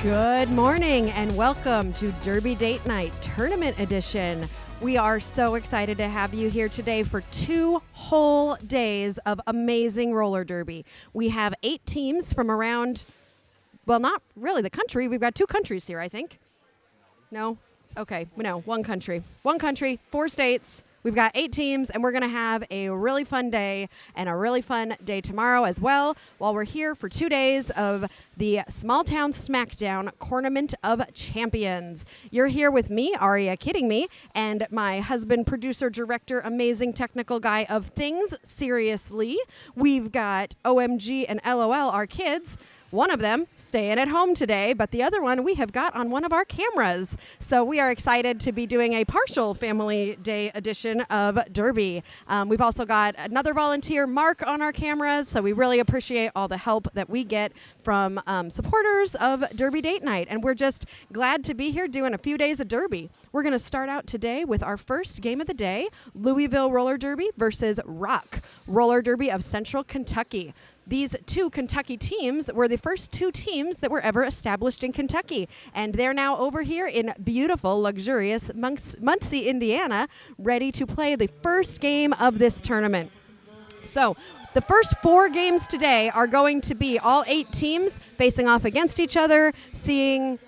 Good morning and welcome to Derby Date Night Tournament Edition. We are so excited to have you here today for 2 whole days of amazing roller derby. We have 8 teams from around, well, not really the country. We've got 2 countries here, I think. No? Okay, no, 1 country. 1 country, 4 states. We've got 8 teams, and we're going to have a really fun day and a really fun day tomorrow as well, while we're here for 2 days of the Smalltown Smackdown Tournament of Champions. You're here with me, Aria Kidding Me, and my husband, producer, director, amazing technical guy of things, Seriously. We've got OMG and LOL, our kids. One of them staying at home today, but the other one we have got on one of our cameras. So we are excited to be doing a partial family day edition of Derby. We've also got another volunteer, Mark, on our cameras. So we really appreciate all the help that we get from supporters of Derby Date Night. And we're just glad to be here doing a few days of Derby. We're going to start out today with our first game of the day, Louisville Roller Derby versus Rock Roller Derby of Central Kentucky. These 2 Kentucky teams were the first 2 teams that were ever established in Kentucky, and they're now over here in beautiful, luxurious Muncie, Indiana, ready to play the first game of this tournament. So the first 4 games today are going to be all 8 teams facing off against each other, seeing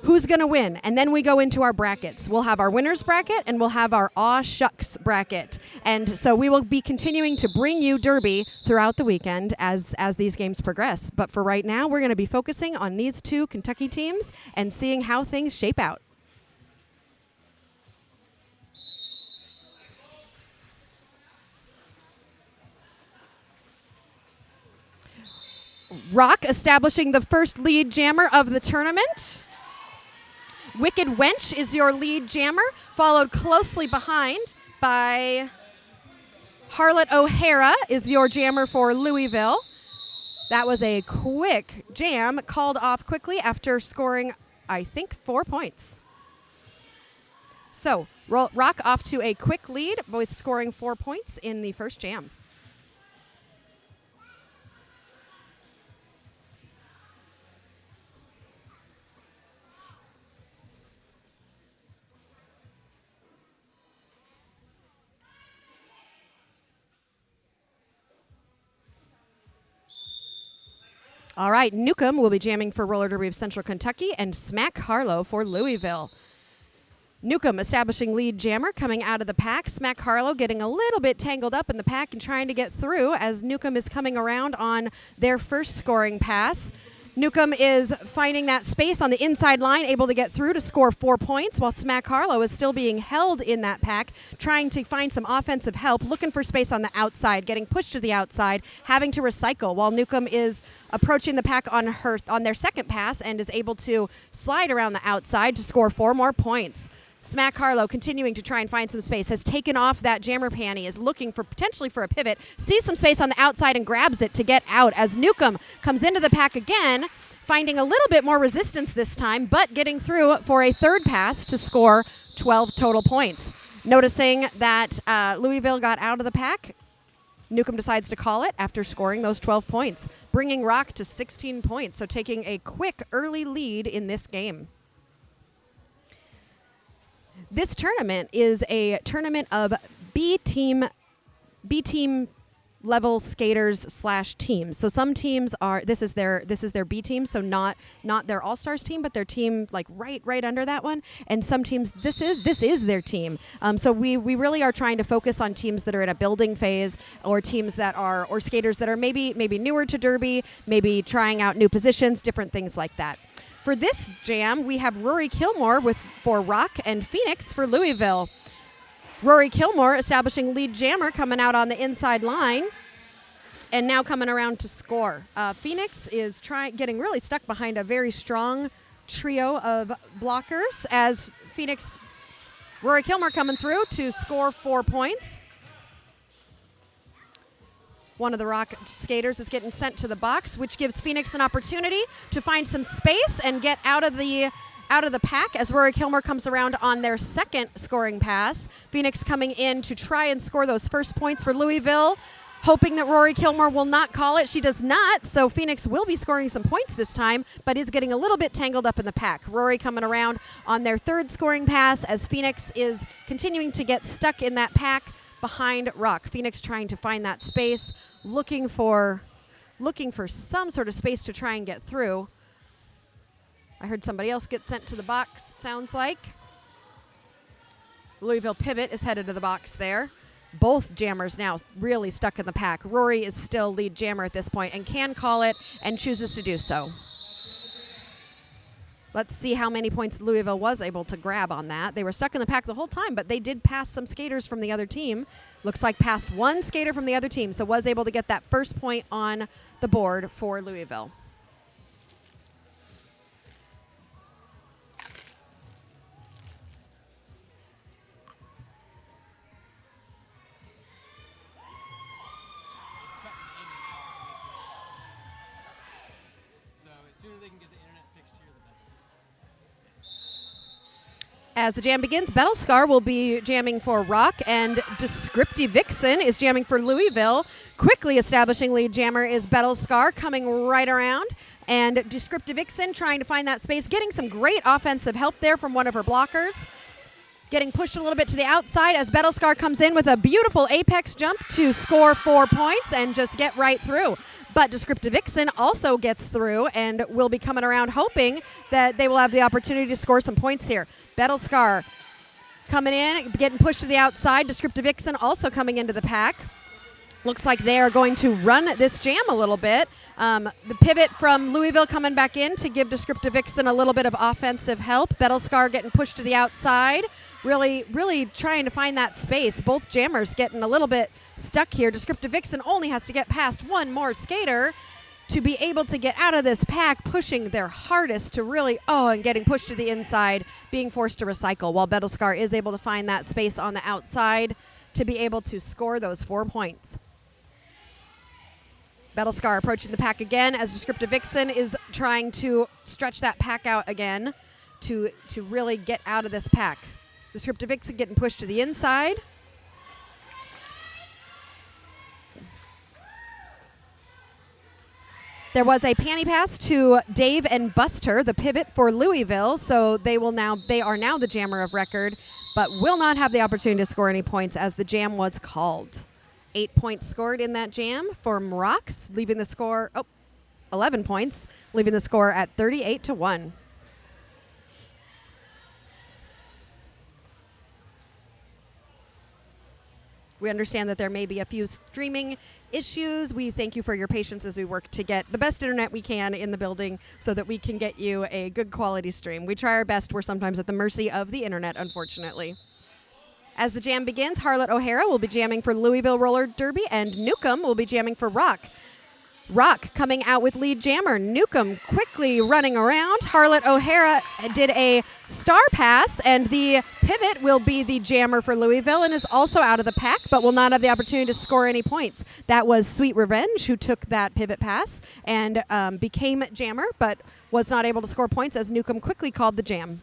who's going to win, and then we go into our brackets. We'll have our winners bracket, and we'll have our aw shucks bracket. And so we will be continuing to bring you Derby throughout the weekend as these games progress. But for right now, we're going to be focusing on these 2 Kentucky teams and seeing how things shape out. Rock establishing the first lead jammer of the tournament. Wicked Wench is your lead jammer, followed closely behind by Harlot O'Hara is your jammer for Louisville. That was a quick jam, called off quickly after scoring, I think, 4 points. So Rock off to a quick lead with scoring 4 points in the first jam. All right, Newcomb will be jamming for Roller Derby of Central Kentucky and Smack Harlow for Louisville. Newcomb establishing lead jammer coming out of the pack. Smack Harlow getting a little bit tangled up in the pack and trying to get through as Newcomb is coming around on their first scoring pass. Newcomb is finding that space on the inside line, able to get through to score 4 points, while Smack Harlow is still being held in that pack, trying to find some offensive help, looking for space on the outside, getting pushed to the outside, having to recycle, while Newcomb is approaching the pack on their second pass and is able to slide around the outside to score 4 more points. Smack Harlow continuing to try and find some space, has taken off that jammer panty, is looking for potentially for a pivot, sees some space on the outside and grabs it to get out as Newcomb comes into the pack again, finding a little bit more resistance this time, but getting through for a third pass to score 12 total points. Noticing that Louisville got out of the pack, Newcomb decides to call it after scoring those 12 points, bringing Rock to 16 points, so taking a quick early lead in this game. This tournament is a tournament of B team level skaters / teams. So some teams are this is their B team, so not their all-stars team, but their team like right under that one. And some teams this is their team. So we really are trying to focus on teams that are in a building phase, or teams that are, or skaters that are maybe newer to Derby, maybe trying out new positions, different things like that. For this jam, we have Rory Kilmore for Rock and Phoenix for Louisville. Rory Kilmore establishing lead jammer, coming out on the inside line and now coming around to score. Phoenix is getting really stuck behind a very strong trio of blockers as Rory Kilmore coming through to score 4 points. One of the Rock skaters is getting sent to the box, which gives Phoenix an opportunity to find some space and get out of the pack as Rory Kilmore comes around on their second scoring pass. Phoenix coming in to try and score those first points for Louisville. hoping that Rory Kilmore will not call it. She does not, so Phoenix will be scoring some points this time, but is getting a little bit tangled up in the pack. Rory coming around on their third scoring pass as Phoenix is continuing to get stuck in that pack behind Rock. Phoenix trying to find that space, looking for some sort of space to try and get through. I heard somebody else get sent to the box, it sounds like. Louisville pivot is headed to the box there. Both jammers now really stuck in the pack. Rory is still lead jammer at this point and can call it and chooses to do so. Let's see how many points Louisville was able to grab on that. They were stuck in the pack the whole time, but they did pass some skaters from the other team. Looks like passed one skater from the other team, so was able to get that first point on the board for Louisville. As the jam begins, Battlescar will be jamming for Rock, and Descriptive Vixen is jamming for Louisville. Quickly establishing lead jammer is Battlescar coming right around, and Descriptive Vixen trying to find that space, getting some great offensive help there from one of her blockers. Getting pushed a little bit to the outside as Battlescar comes in with a beautiful apex jump to score 4 points and just get right through. But Descriptive Vixen also gets through and will be coming around hoping that they will have the opportunity to score some points here. Battlescar coming in, getting pushed to the outside. Descriptive Vixen also coming into the pack. Looks like they are going to run this jam a little bit. The pivot from Louisville coming back in to give Descriptive Vixen a little bit of offensive help. Battlescar getting pushed to the outside. Really trying to find that space. Both jammers getting a little bit stuck here. Descriptive Vixen only has to get past one more skater to be able to get out of this pack, pushing their hardest to really, and getting pushed to the inside, being forced to recycle, while Battlescar is able to find that space on the outside to be able to score those 4 points. Battlescar approaching the pack again as Descriptive Vixen is trying to stretch that pack out again to really get out of this pack. Descriptive Vixen getting pushed to the inside. There was a panty pass to Dave and Buster, the pivot for Louisville, so they are now the jammer of record, but will not have the opportunity to score any points as the jam was called. 8 points scored in that jam for Rocks, leaving the score 11 points, leaving the score at 38-1. We understand that there may be a few streaming issues. We thank you for your patience as we work to get the best internet we can in the building so that we can get you a good quality stream. We try our best. We're sometimes at the mercy of the internet, unfortunately. As the jam begins, Harlot O'Hara will be jamming for Louisville Roller Derby, and Newcomb will be jamming for Rock. Rock coming out with lead jammer. Newcomb quickly running around. Harlot O'Hara did a star pass, and the pivot will be the jammer for Louisville and is also out of the pack, but will not have the opportunity to score any points. That was Sweet Revenge who took that pivot pass and became jammer, but was not able to score points as Newcomb quickly called the jam.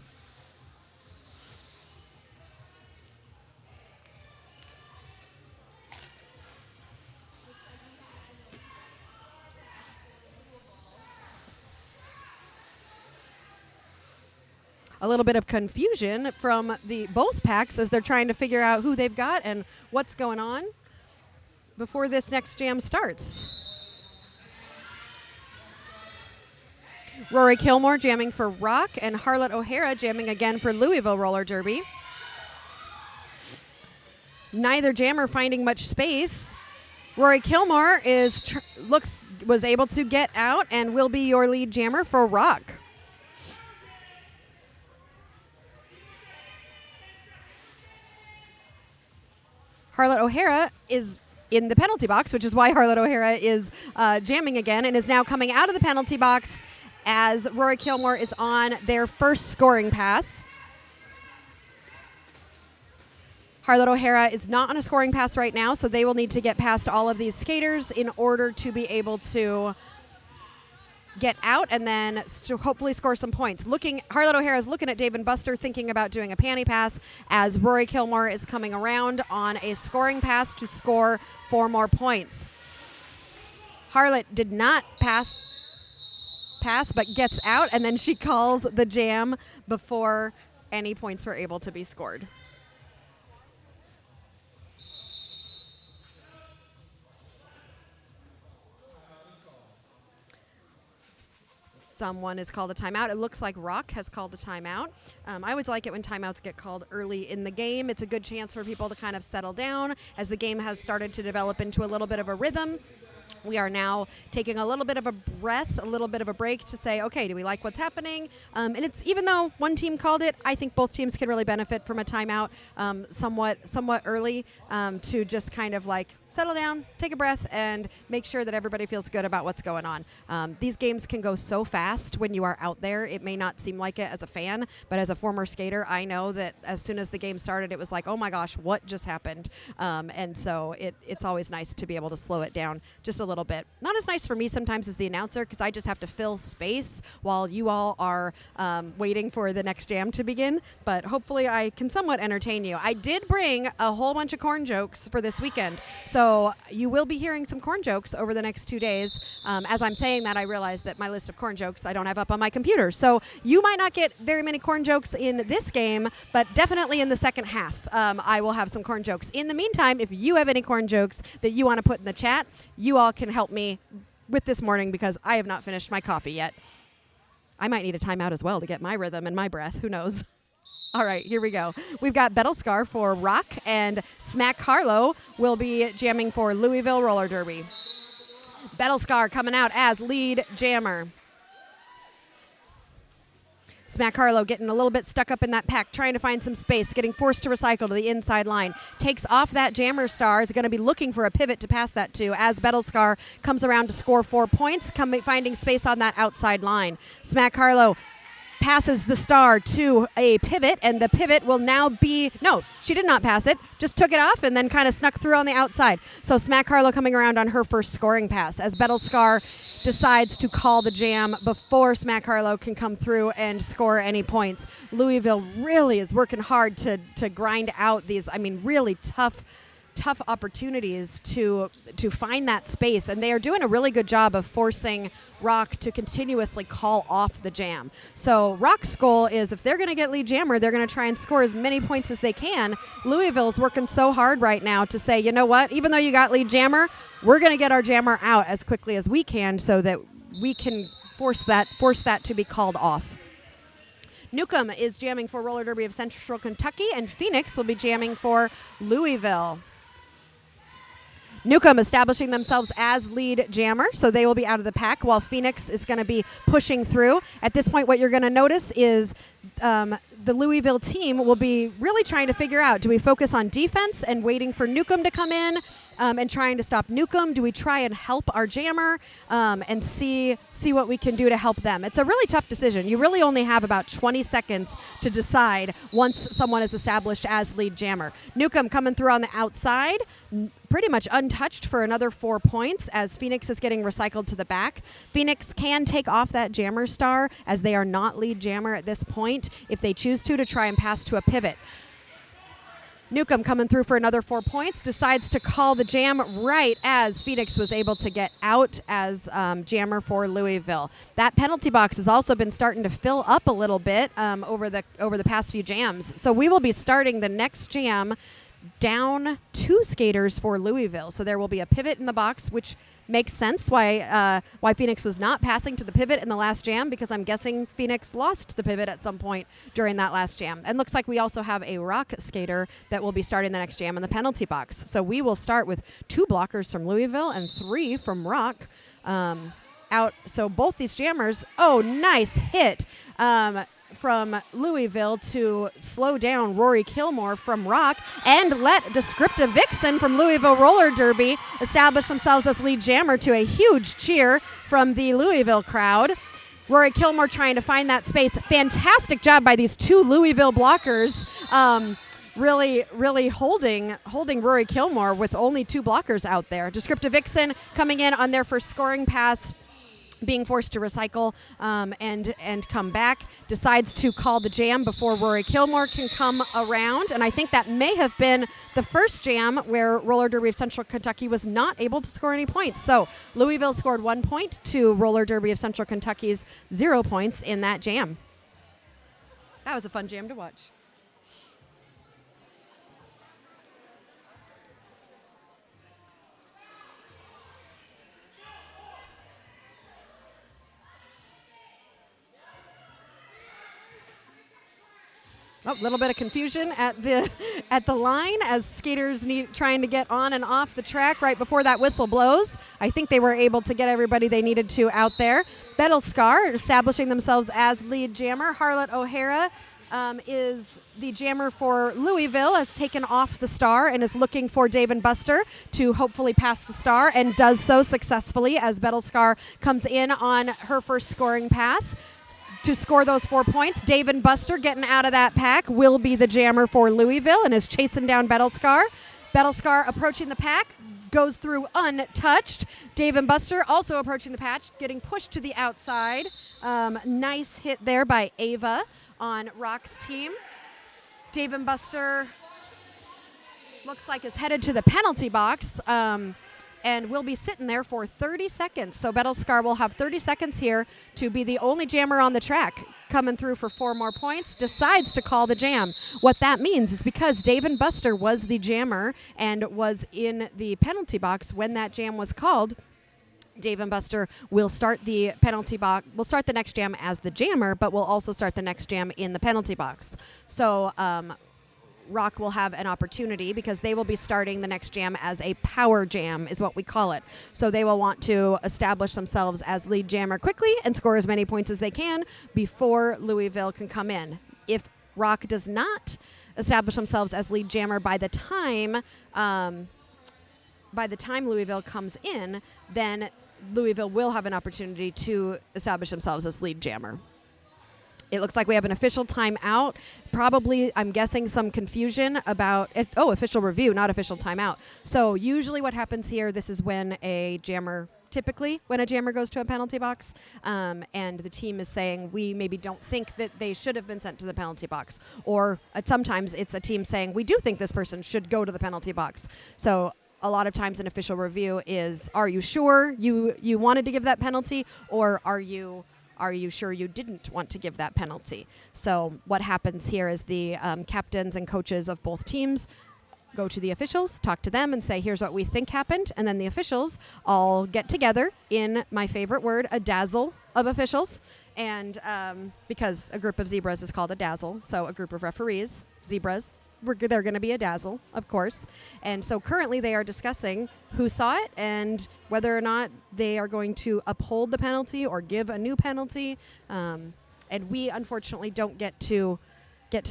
A little bit of confusion from both packs as they're trying to figure out who they've got and what's going on before this next jam starts. Rory Kilmore jamming for Rock and Harlot O'Hara jamming again for Louisville Roller Derby. Neither jammer finding much space. Rory Kilmore was able to get out and will be your lead jammer for Rock. Harlot O'Hara is in the penalty box, which is why Harlot O'Hara is jamming again and is now coming out of the penalty box as Rory Kilmore is on their first scoring pass. Harlot O'Hara is not on a scoring pass right now, so they will need to get past all of these skaters in order to be able to get out and then hopefully score some points. Harlot O'Hara is looking at Dave and Buster, thinking about doing a panty pass as Rory Kilmore is coming around on a scoring pass to score 4 more points. Harlot did not pass, but gets out, and then she calls the jam before any points were able to be scored. Someone has called a timeout. It looks like Rock has called a timeout. I always like it when timeouts get called early in the game. It's a good chance for people to kind of settle down as the game has started to develop into a little bit of a rhythm. We are now taking a little bit of a breath, a little bit of a break to say, okay, do we like what's happening? And it's, even though one team called it, I think both teams can really benefit from a timeout somewhat early to just kind of like settle down, take a breath, and make sure that everybody feels good about what's going on. These games can go so fast when you are out there. It may not seem like it as a fan, but as a former skater, I know that as soon as the game started, it was like, oh my gosh, what just happened? And so it's always nice to be able to slow it down just a little bit. Not as nice for me sometimes as the announcer, because I just have to fill space while you all are waiting for the next jam to begin, but hopefully I can somewhat entertain you. I did bring a whole bunch of corn jokes for this weekend, so you will be hearing some corn jokes over the next 2 days. As I'm saying that, I realize that my list of corn jokes I don't have up on my computer, so you might not get very many corn jokes in this game, but definitely in the second half I will have some corn jokes. In the meantime, if you have any corn jokes that you want to put in the chat, you all can help me with this morning because I have not finished my coffee yet. I might need a timeout as well to get my rhythm and my breath. Who knows? All right, here we go. We've got Battlescar for Rock, and Smack Harlow will be jamming for Louisville Roller Derby. Battlescar coming out as lead jammer. Smack Harlow getting a little bit stuck up in that pack, trying to find some space, getting forced to recycle to the inside line. Takes off that jammer star, is going to be looking for a pivot to pass that to as Battlescar comes around to score 4 points, finding space on that outside line. Smack Harlow passes the star to a pivot, and the pivot will now be, no, she did not pass it, just took it off and then kind of snuck through on the outside. So Smack Harlow coming around on her first scoring pass as Battlescar decides to call the jam before Smack Harlow can come through and score any points. Louisville really is working hard to grind out these, really tough opportunities to find that space, and they are doing a really good job of forcing Rock to continuously call off the jam. So Rock's goal is, if they're going to get lead jammer, they're going to try and score as many points as they can. Louisville's working so hard right now to say, you know what, even though you got lead jammer, we're going to get our jammer out as quickly as we can so that we can force that to be called off. Newcomb is jamming for Roller Derby of Central Kentucky, and Phoenix will be jamming for Louisville. Newcomb establishing themselves as lead jammer, so they will be out of the pack while Phoenix is going to be pushing through. At this point, what you're going to notice is the Louisville team will be really trying to figure out, do we focus on defense and waiting for Newcomb to come in and trying to stop Newcomb? Do we try and help our jammer and see what we can do to help them? It's a really tough decision. You really only have about 20 seconds to decide once someone is established as lead jammer. Newcomb coming through on the outside, pretty much untouched for another 4 points as Phoenix is getting recycled to the back. Phoenix can take off that jammer star as they are not lead jammer at this point if they choose to try and pass to a pivot. Newcomb coming through for another 4 points, decides to call the jam right as Phoenix was able to get out as jammer for Louisville. That penalty box has also been starting to fill up a little bit over the past few jams. So we will be starting the next jam down 2 skaters for Louisville. So there will be a pivot in the box, which makes sense why Phoenix was not passing to the pivot in the last jam, because I'm guessing Phoenix lost the pivot at some point during that last jam. And looks like we also have a Rock skater that will be starting the next jam in the penalty box. So we will start with 2 blockers from Louisville and 3 from Rock out. So both these jammers, nice hit from Louisville to slow down Rory Kilmore from Rock, and let Descriptive Vixen from Louisville Roller Derby establish themselves as lead jammer to a huge cheer from the Louisville crowd. Rory Kilmore trying to find that space. Fantastic job by these 2 Louisville blockers. Really holding Rory Kilmore with only 2 blockers out there. Descriptive Vixen coming in on their first scoring pass being forced to recycle and come back, decides to call the jam before Rory Kilmore can come around. And I think that may have been the first jam where Roller Derby of Central Kentucky was not able to score any points. So Louisville scored 1 point to Roller Derby of Central Kentucky's 0 points in that jam. That was a fun jam to watch. A little bit of confusion at the line as skaters trying to get on and off the track right before that whistle blows. I think they were able to get everybody they needed to out there. Battlescar establishing themselves as lead jammer. Harlot O'Hara is the jammer for Louisville, has taken off the star and is looking for Dave and Buster to hopefully pass the star, and does so successfully as Battlescar comes in on her first scoring pass to score those 4 points. Dave and Buster getting out of that pack will be the jammer for Louisville and is chasing down Battlescar. Battlescar approaching the pack, goes through untouched. Dave and Buster also approaching the patch, getting pushed to the outside. Nice hit there by Ava on Rock's team. Dave and Buster looks like is headed to the penalty box. And will be sitting there for 30 seconds. So Battlescar will have 30 seconds here to be the only jammer on the track, coming through for 4 more points, decides to call the jam. What that means is because Dave and Buster was the jammer and was in the penalty box when that jam was called, Dave and Buster will start the penalty box. We'll start the next jam as the jammer, but we'll also start the next jam in the penalty box. So Rock will have an opportunity because they will be starting the next jam as a power jam is what we call it. So they will want to establish themselves as lead jammer quickly and score as many points as they can before Louisville can come in. If Rock does not establish themselves as lead jammer by the time Louisville comes in, then Louisville will have an opportunity to establish themselves as lead jammer. It looks like we have an official timeout. Probably, I'm guessing, some confusion about it. Oh, official review, not official timeout. So usually what happens here, this is when a jammer, typically when a jammer goes to a penalty box, and the team is saying, we maybe don't think that they should have been sent to the penalty box. Or sometimes it's a team saying, we do think this person should go to the penalty box. So a lot of times an official review is, are you sure you wanted to give that penalty, or are you sure you didn't want to give that penalty? So what happens here is the captains and coaches of both teams go to the officials, talk to them, and say, here's what we think happened. And then the officials all get together in, my favorite word, a dazzle of officials. And because a group of zebras is called a dazzle, so a group of referees, zebras, they're going to be a dazzle, of course. And so currently they are discussing who saw it and whether or not they are going to uphold the penalty or give a new penalty. And we, unfortunately, don't get to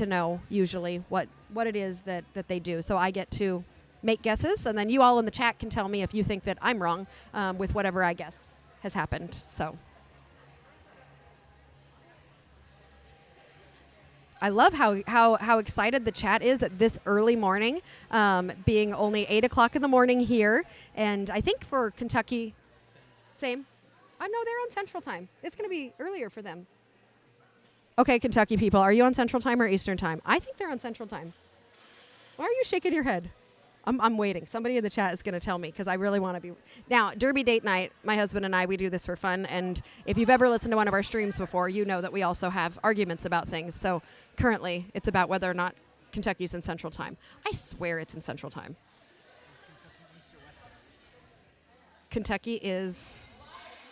know usually what it is that they do. So I get to make guesses, and then you all in the chat can tell me if you think that I'm wrong with whatever I guess has happened. So I love how excited the chat is at this early morning, being only 8 o'clock in the morning here. And I think for Kentucky, same. Oh, no, they're on Central Time. It's going to be earlier for them. Okay, Kentucky people, are you on Central Time or Eastern Time? I think they're on Central Time. Why are you shaking your head? I'm waiting. Somebody in the chat is going to tell me because I really want to be. Now, Derby Date Night, my husband and I, we do this for fun. And if you've ever listened to one of our streams before, you know that we also have arguments about things. So currently, it's about whether or not Kentucky's in Central Time. I swear it's in Central Time. Kentucky is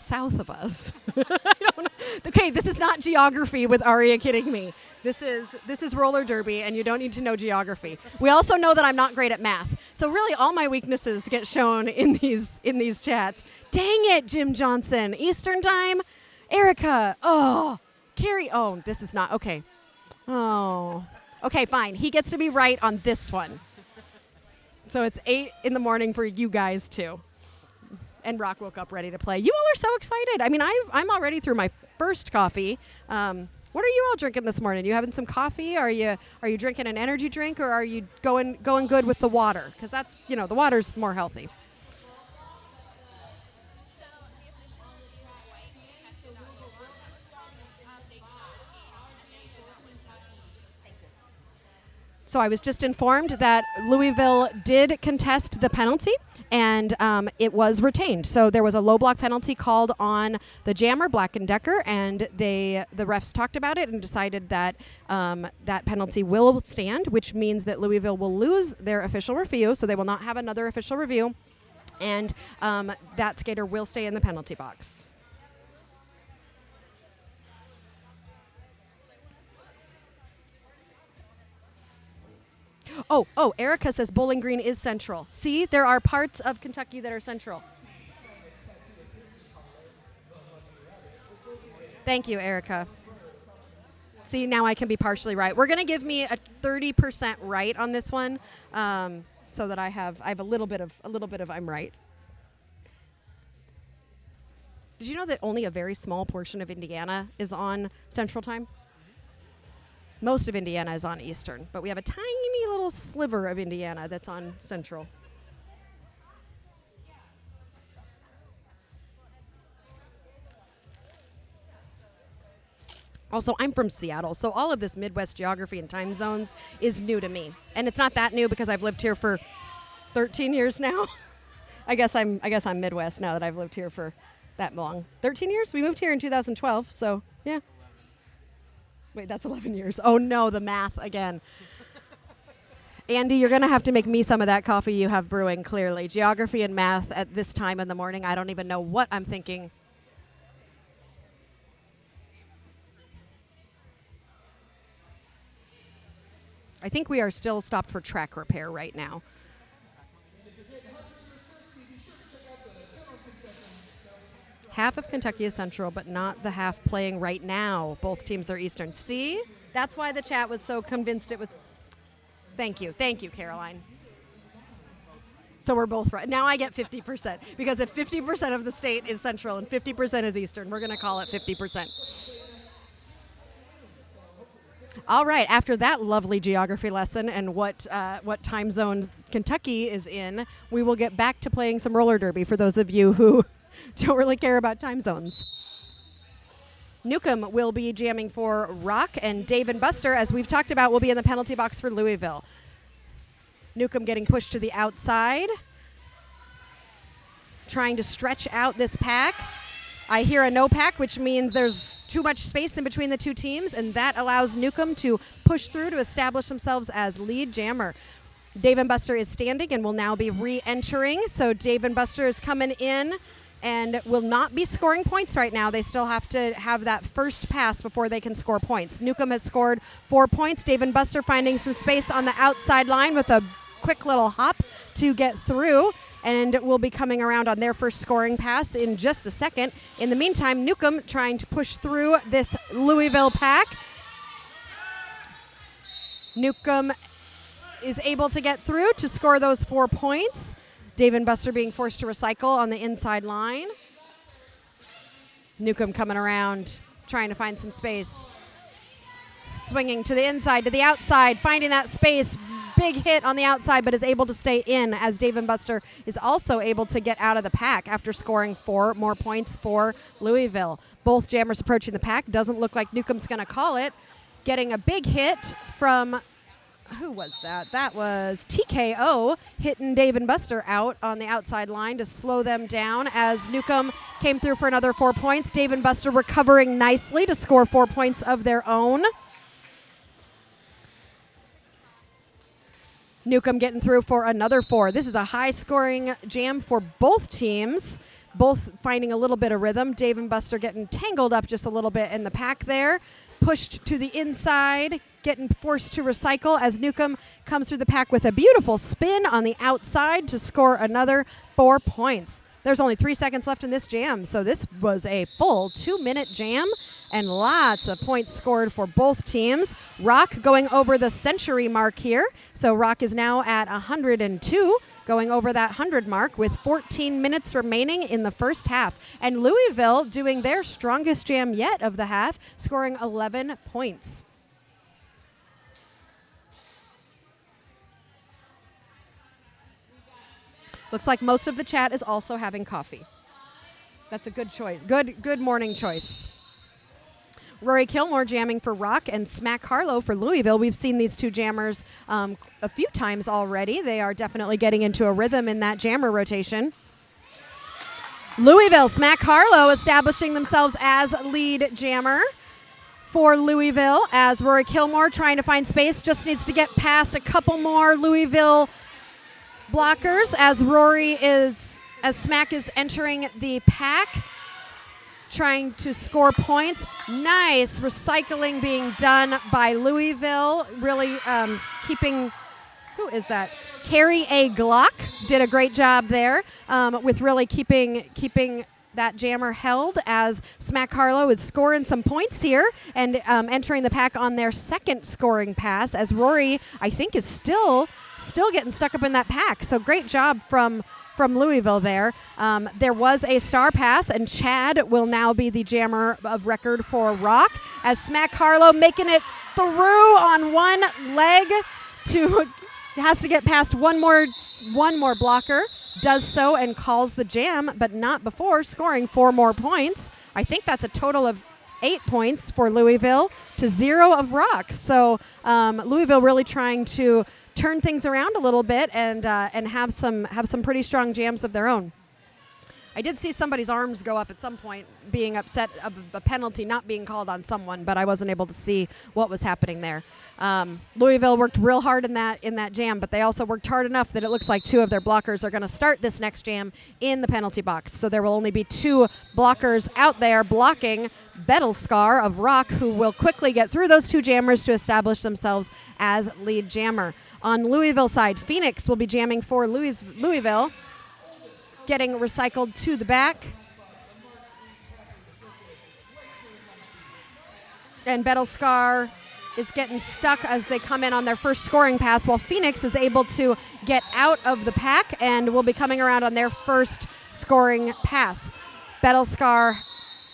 south of us. I don't know. Okay, this is not geography with Aria kidding me. This is roller derby, and you don't need to know geography. We also know that I'm not great at math. So really all my weaknesses get shown in these chats. Dang it, Jim Johnson. Eastern Time? Erica. Oh, Carrie. Oh, this is not. Okay. Oh. Okay, fine. He gets to be right on this one. So it's 8 in the morning for you guys, too. And Rock woke up ready to play. You all are so excited. I mean, I'm already through my first coffee. What are you all drinking this morning? You having some coffee? Are you drinking an energy drink, or are you going good with the water? Because that's, the water's more healthy. So I was just informed that Louisville did contest the penalty, and it was retained. So there was a low block penalty called on the jammer, Black and Decker, and the refs talked about it and decided that that penalty will stand, which means that Louisville will lose their official review, so they will not have another official review, and that skater will stay in the penalty box. Oh, Erica says Bowling Green is central. See, there are parts of Kentucky that are central. Thank you, Erica. See, now I can be partially right. We're going to give me a 30% right on this one, so that I have a little bit of I'm right. Did you know that only a very small portion of Indiana is on Central Time? Most of Indiana is on Eastern, but we have a tiny little sliver of Indiana that's on Central. Also, I'm from Seattle, so all of this Midwest geography and time zones is new to me. And it's not that new because I've lived here for 13 years now. I guess I'm Midwest now that I've lived here for that long. 13 years? We moved here in 2012, so yeah. Wait, that's 11 years. Oh no, the math again. Andy, you're going to have to make me some of that coffee you have brewing, clearly. Geography and math at this time in the morning, I don't even know what I'm thinking. I think we are still stopped for track repair right now. Half of Kentucky is Central, but not the half playing right now. Both teams are Eastern. See? That's why the chat was so convinced it was. Thank you, Caroline. So we're both right. Now I get 50%, because if 50% of the state is Central and 50% is Eastern, we're going to call it 50%. All right, after that lovely geography lesson and what time zone Kentucky is in, we will get back to playing some roller derby for those of you who don't really care about time zones. Newcomb will be jamming for Rock, and Dave and Buster, as we've talked about, will be in the penalty box for Louisville. Newcomb getting pushed to the outside, trying to stretch out this pack. I hear a no pack, which means there's too much space in between the two teams, and that allows Newcomb to push through to establish themselves as lead jammer. Dave and Buster is standing and will now be re-entering. So Dave and Buster is coming in and will not be scoring points right now. They still have to have that first pass before they can score points. Newcomb has scored 4 points. Dave and Buster finding some space on the outside line with a quick little hop to get through, and will be coming around on their first scoring pass in just a second. In the meantime, Newcomb trying to push through this Louisville pack. Newcomb is able to get through to score those 4 points. Dave and Buster being forced to recycle on the inside line. Newcomb coming around, trying to find some space. Swinging to the inside, to the outside, finding that space. Big hit on the outside, but is able to stay in, as Dave and Buster is also able to get out of the pack after scoring 4 more points for Louisville. Both jammers approaching the pack. Doesn't look like Newcomb's going to call it. Getting a big hit from... who was that? That was TKO hitting Dave and Buster out on the outside line to slow them down as Newcomb came through for another 4 points. Dave and Buster recovering nicely to score 4 points of their own. Newcomb getting through for another 4. This is a high-scoring jam for both teams, both finding a little bit of rhythm. Dave and Buster getting tangled up just a little bit in the pack there. Pushed to the inside, getting forced to recycle as Newcomb comes through the pack with a beautiful spin on the outside to score another 4 points. There's only 3 seconds left in this jam, so this was a full 2-minute jam and lots of points scored for both teams. Rock going over the century mark here, so Rock is now at 102, going over that 100 mark with 14 minutes remaining in the first half. And Louisville doing their strongest jam yet of the half, scoring 11 points. Looks like most of the chat is also having coffee. That's a good choice. Good morning choice. Rory Kilmore jamming for Rock and Smack Harlow for Louisville. We've seen these two jammers a few times already. They are definitely getting into a rhythm in that jammer rotation. Louisville, Smack Harlow establishing themselves as lead jammer for Louisville, as Rory Kilmore trying to find space, just needs to get past a couple more Louisville blockers as Smack is entering the pack, trying to score points. Nice recycling being done by Louisville, really keeping, who is that? Carrie A. Glock did a great job there with really keeping that jammer held, as Smack Harlow is scoring some points here and entering the pack on their second scoring pass, as Rory, I think, is still getting stuck up in that pack. So great job from Louisville there. There was a star pass, and Chad will now be the jammer of record for Rock, as Smack Harlow making it through on one leg has to get past one more blocker, does so and calls the jam, but not before scoring 4 more points. I think that's a total of 8 points for Louisville to 0 of Rock. So Louisville really trying to turn things around a little bit and have some pretty strong jams of their own. I did see somebody's arms go up at some point, being upset of a penalty not being called on someone, but I wasn't able to see what was happening there. Louisville worked real hard in that jam, but they also worked hard enough that it looks like 2 of their blockers are going to start this next jam in the penalty box. So there will only be 2 blockers out there blocking Bettelskar of Rock, who will quickly get through those 2 jammers to establish themselves as lead jammer. On Louisville side, Phoenix will be jamming for Louisville, getting recycled to the back. And Bettelskar is getting stuck as they come in on their first scoring pass, while Phoenix is able to get out of the pack and will be coming around on their first scoring pass. Bettelskar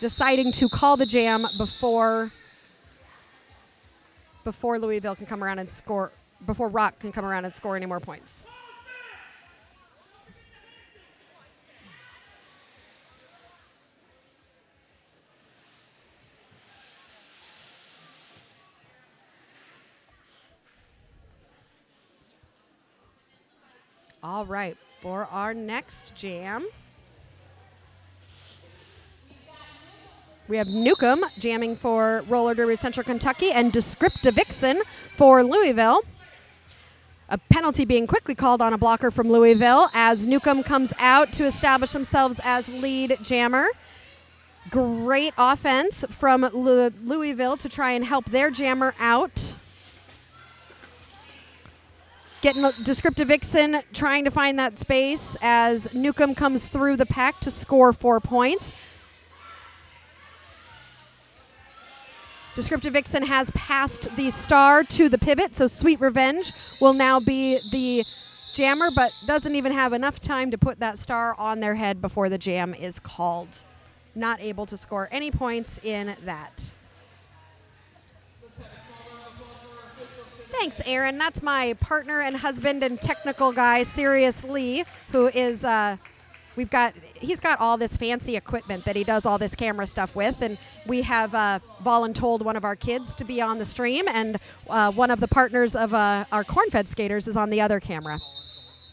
deciding to call the jam before Louisville can come around and score, before Rock can come around and score any more points. All right, for our next jam, we have Newcomb jamming for Roller Derby Central Kentucky and Descriptive Vixen for Louisville. A penalty being quickly called on a blocker from Louisville as Newcomb comes out to establish themselves as lead jammer. Great offense from Louisville to try and help their jammer out. Getting Descriptive Vixen trying to find that space as Newcomb comes through the pack to score 4 points. Descriptive Vixen has passed the star to the pivot, so Sweet Revenge will now be the jammer, but doesn't even have enough time to put that star on their head before the jam is called. Not able to score any points in that. Thanks, Aaron. That's my partner and husband and technical guy, Sirius Lee, who is, he's got all this fancy equipment that he does all this camera stuff with, and we have voluntold one of our kids to be on the stream, and one of the partners of our corn-fed skaters is on the other camera,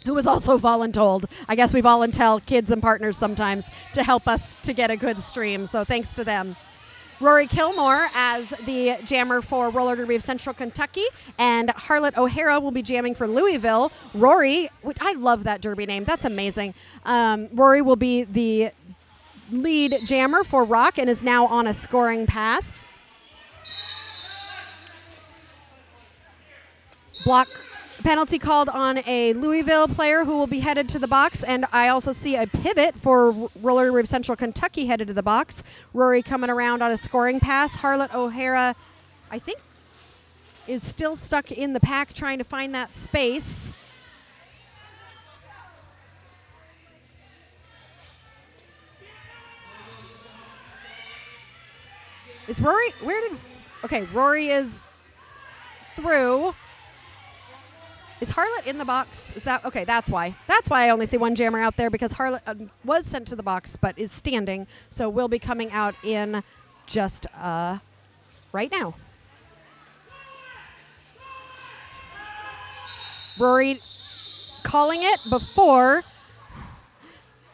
who was also voluntold. I guess we volunteer kids and partners sometimes to help us to get a good stream, so thanks to them. Rory Kilmore as the jammer for Roller Derby of Central Kentucky, and Harlot O'Hara will be jamming for Louisville. Rory, I love that derby name. That's amazing. Rory will be the lead jammer for Rock and is now on a scoring pass. Block penalty called on a Louisville player who will be headed to the box, and I also see a pivot for Roller Derby of Central Kentucky headed to the box. Rory coming around on a scoring pass. Harlot O'Hara, I think, is still stuck in the pack trying to find that space. Is Rory, okay, Rory is through. Is Harlot in the box? Is that okay? That's why. That's why I only see one jammer out there, because Harlot was sent to the box but is standing, so will be coming out in just a right now. Rory calling it before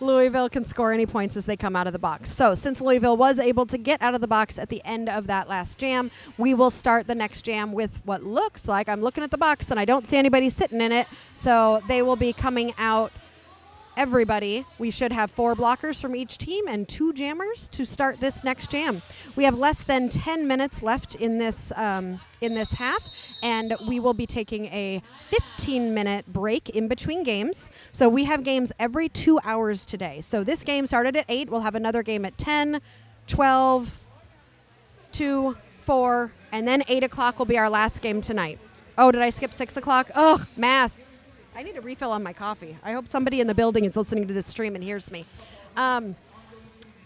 Louisville can score any points as they come out of the box. So since Louisville was able to get out of the box at the end of that last jam, we will start the next jam with what looks like, I'm looking at the box and I don't see anybody sitting in it, so they will be coming out. Everybody, we should have 4 blockers from each team and 2 jammers to start this next jam. We have less than 10 minutes left in this half, and we will be taking a 15-minute break in between games. So we have games every 2 hours today. So this game started at 8. We'll have another game at 10, 12, 2, 4, and then 8 o'clock will be our last game tonight. Oh, did I skip 6 o'clock? Ugh, math. I need a refill on my coffee. I hope somebody in the building is listening to this stream and hears me.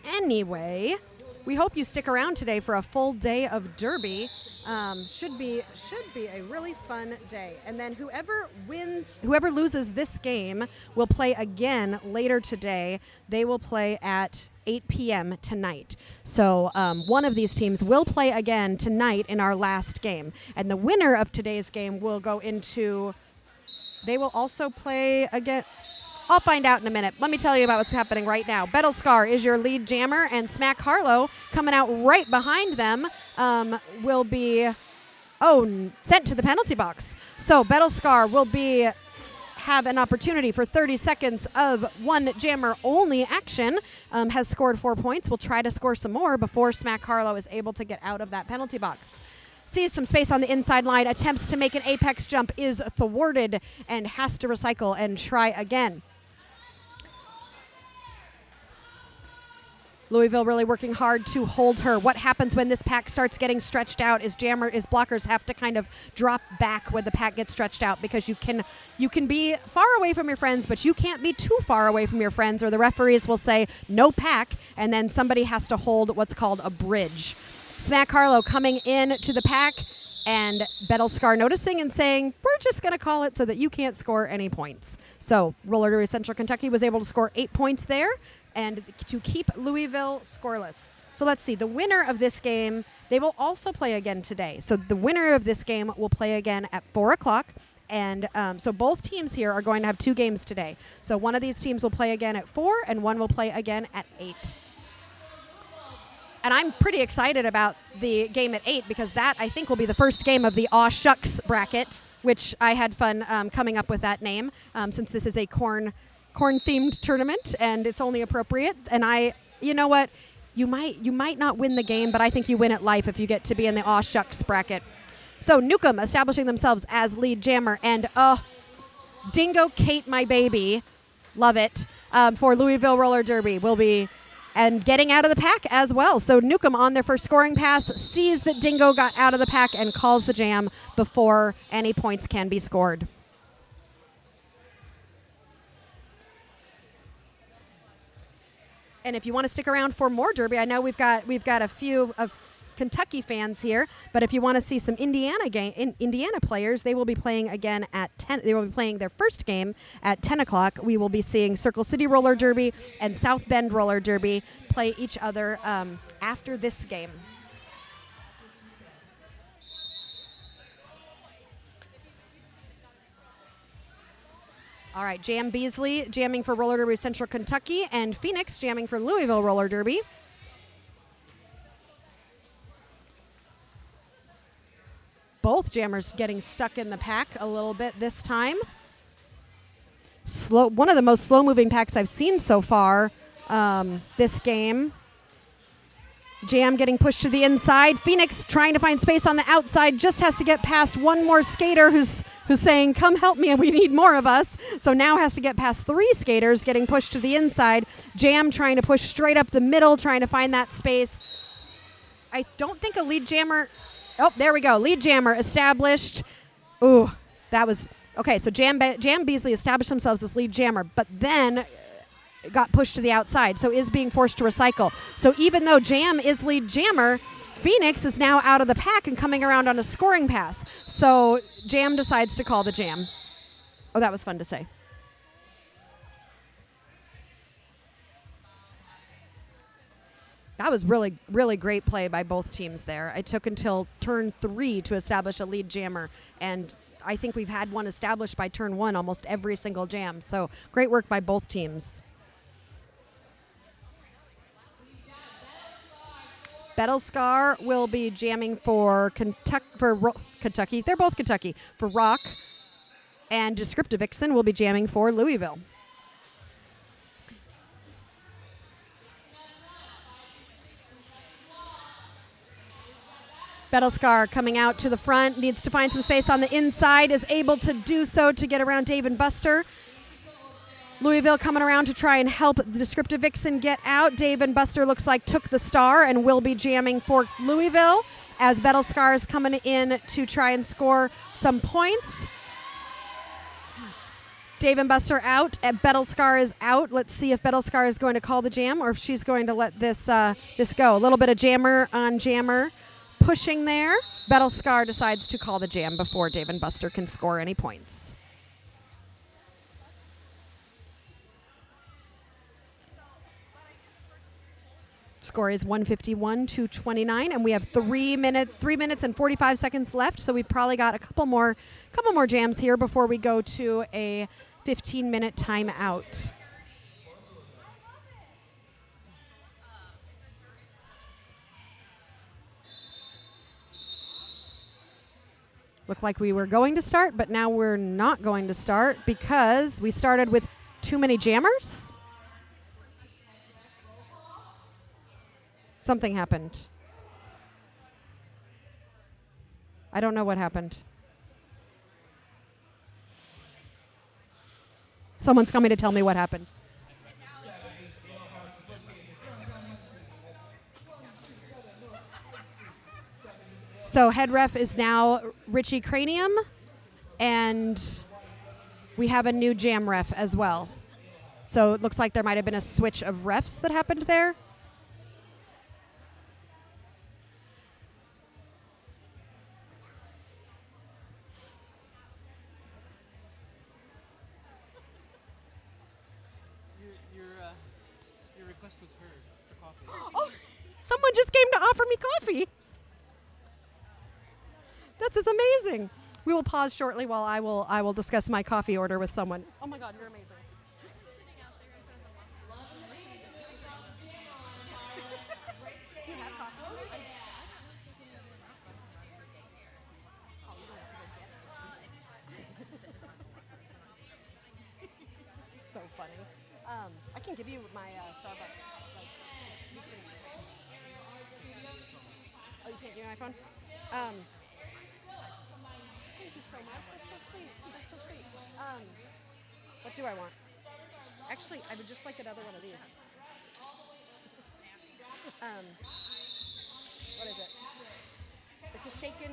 Anyway, we hope you stick around today for a full day of Derby. Should be a really fun day. And then whoever loses this game will play again later today. They will play at 8 p.m. tonight. So one of these teams will play again tonight in our last game. And the winner of today's game will go into... They will also play again. I'll find out in a minute. Let me tell you about what's happening right now. Battlescar is your lead jammer, and Smack Harlow, coming out right behind them, will be sent to the penalty box. So Battlescar will have an opportunity for 30 seconds of one jammer only action. Has scored 4 points. Will try to score some more before Smack Harlow is able to get out of that penalty box. Sees some space on the inside line, attempts to make an apex jump, is thwarted, and has to recycle and try again. Louisville really working hard to hold her. What happens when this pack starts getting stretched out is blockers have to kind of drop back when the pack gets stretched out, because you can be far away from your friends, but you can't be too far away from your friends, or the referees will say no pack, and then somebody has to hold what's called a bridge. Smack Harlow coming in to the pack, and Battlescar noticing and saying, we're just going to call it so that you can't score any points. So Roller Derby Central Kentucky was able to score 8 points there and to keep Louisville scoreless. So let's see. The winner of this game, they will also play again today. So the winner of this game will play again at 4 o'clock. And so both teams here are going to have 2 games today. So one of these teams will play again at 4 and one will play again at 8. And I'm pretty excited about the game at 8 because that, I think, will be the first game of the Aw Shucks bracket, which I had fun coming up with that name since this is a corn-themed tournament and it's only appropriate. And you know what? You might not win the game, but I think you win at life if you get to be in the Aw Shucks bracket. So Newcomb establishing themselves as lead jammer, and Dingo Kate, my baby, love it, for Louisville Roller Derby will be... and getting out of the pack as well. So Newcomb on their first scoring pass sees that Dingo got out of the pack and calls the jam before any points can be scored. And if you want to stick around for more Derby, I know we've got a few of Kentucky fans here, but if you want to see some Indiana players, they will be playing again at 10. They will be playing their first game at 10 o'clock. We will be seeing Circle City Roller Derby and South Bend Roller Derby play each other after this game. All right, Jam Beasley jamming for Roller Derby Central Kentucky, and Phoenix jamming for Louisville Roller Derby. Both jammers getting stuck in the pack a little bit this time. One of the most slow-moving packs I've seen so far this game. Jam getting pushed to the inside. Phoenix trying to find space on the outside, just has to get past one more skater who's saying, come help me, we need more of us. So now has to get past 3 skaters getting pushed to the inside. Jam trying to push straight up the middle, trying to find that space. I don't think a lead jammer... Oh, there we go. Lead jammer established. Ooh, that was... Okay, so Jam Beasley established themselves as lead jammer, but then got pushed to the outside, so is being forced to recycle. So even though Jam is lead jammer, Phoenix is now out of the pack and coming around on a scoring pass. So Jam decides to call the jam. Oh, that was fun to say. That was really, really great play by both teams there. It took until turn 3 to establish a lead jammer, and I think we've had one established by turn 1 almost every single jam. So great work by both teams. Battlescar will be jamming for Kentucky. They're both Kentucky. For Rock. And Descriptive Vixen will be jamming for Louisville. Battlescar coming out to the front, needs to find some space on the inside, is able to do so to get around Dave and Buster. Louisville coming around to try and help the Descriptive Vixen get out. Dave and Buster looks like took the star and will be jamming for Louisville as Battlescar is coming in to try and score some points. Dave and Buster out. Battlescar is out. Let's see if Battlescar is going to call the jam or if she's going to let this go. A little bit of jammer on jammer pushing there. Battlescar decides to call the jam before Dave and Buster can score any points. Score is 151-29, and we have 3 minutes and 45 seconds left. So we've probably got a couple more jams here before we go to a 15-minute timeout. Looked like we were going to start, but now we're not going to start because we started with too many jammers. Something happened. I don't know what happened. Someone's coming to tell me what happened. So head ref is now Richie Cranium, and we have a new jam ref as well. So it looks like there might have been a switch of refs that happened there. Your request was heard for coffee. Oh, someone just came to offer me coffee. This is amazing. We will pause shortly while I will discuss my coffee order with someone. Oh my God, you're amazing. Do you have coffee? So funny. I can give you my Starbucks. Oh, you can't give me my phone? Thank you so much. That's so sweet. That's so sweet. What do I want? Actually, I would just like another one of these. What is it? It's a shaken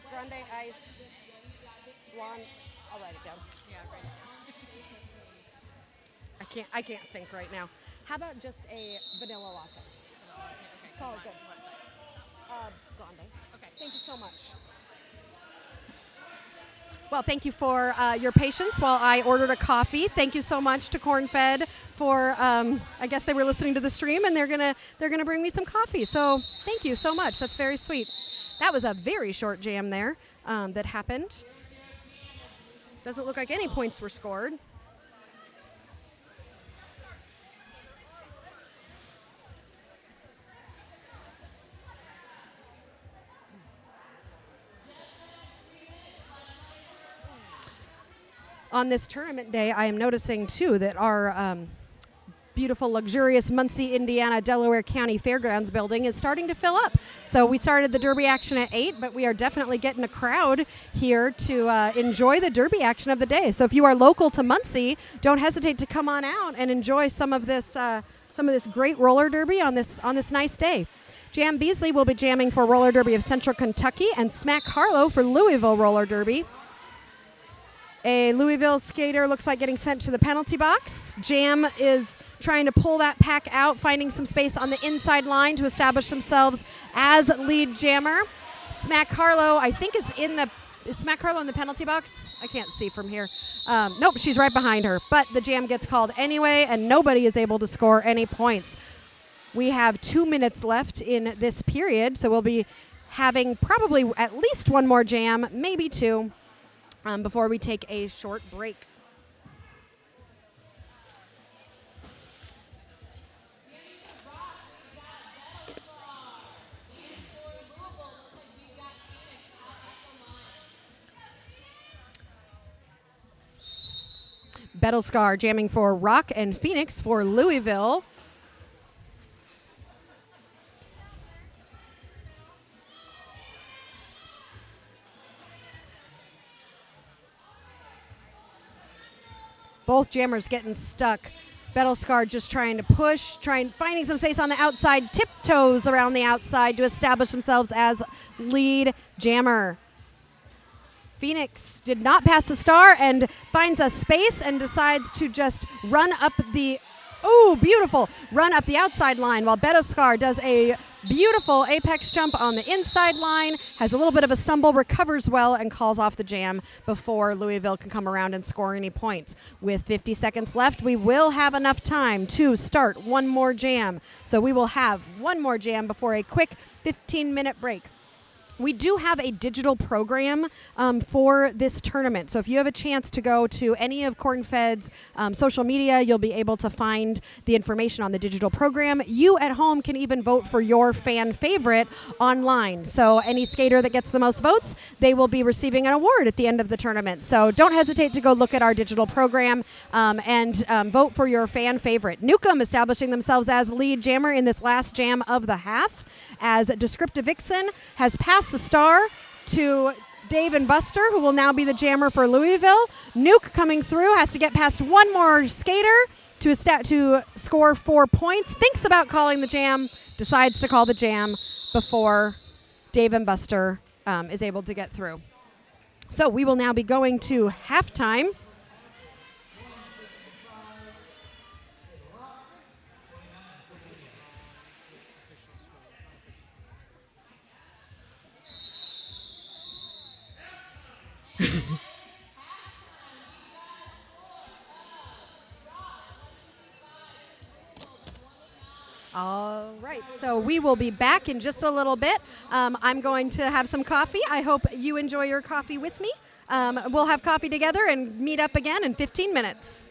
grande iced blonde. I'll write it down. Yeah, right. I can't think right now. How about just a vanilla latte? Okay. Call it good. What size? Grande. Okay. Thank you so much. Well, thank you for your patience while I ordered a coffee. Thank you so much to Corn-Fed for. I guess they were listening to the stream, and they're gonna bring me some coffee. So thank you so much. That's very sweet. That was a very short jam there that happened. Doesn't look like any points were scored. On this tournament day, I am noticing, too, that our beautiful, luxurious Muncie, Indiana, Delaware County Fairgrounds building is starting to fill up. So we started the Derby action at 8, but we are definitely getting a crowd here to enjoy the Derby action of the day. So if you are local to Muncie, don't hesitate to come on out and enjoy some of this great roller derby on this nice day. Jam Beasley will be jamming for Roller Derby of Central Kentucky, and Smack Harlow for Louisville Roller Derby. A Louisville skater looks like getting sent to the penalty box. Jam is trying to pull that pack out, finding some space on the inside line to establish themselves as lead jammer. Smack Harlow, I think, is Smack Harlow in the penalty box? I can't see from here. Nope, she's right behind her. But the jam gets called anyway, and nobody is able to score any points. We have 2 minutes left in this period, so we'll be having probably at least one more jam, maybe two, before we take a short break. Battlescar jamming for Rock and Phoenix for Louisville. Both jammers getting stuck. Battlescar just trying to push, finding some space on the outside, tiptoes around the outside to establish themselves as lead jammer. Phoenix did not pass the star and finds a space and decides to just run up the, beautiful, run up the outside line while Battlescar does a beautiful apex jump on the inside line, has a little bit of a stumble, recovers well, and calls off the jam before Louisville can come around and score any points. With 50 seconds left, we will have enough time to start one more jam. So we will have one more jam before a quick 15-minute break. We do have a digital program for this tournament. So if you have a chance to go to any of Corn Fed's social media, you'll be able to find the information on the digital program. You at home can even vote for your fan favorite online. So any skater that gets the most votes, they will be receiving an award at the end of the tournament. So don't hesitate to go look at our digital program and vote for your fan favorite. Newcomb establishing themselves as lead jammer in this last jam of the half, as Descriptive Vixen has passed the star to Dave and Buster, who will now be the jammer for Louisville. Nuke coming through, has to get past one more skater to score 4 points. Thinks about calling the jam, decides to call the jam before Dave and Buster is able to get through. So we will now be going to halftime. All right, so we will be back in just a little bit. I'm going to have some coffee. I hope you enjoy your coffee with me. We'll have coffee together and meet up again in 15 minutes.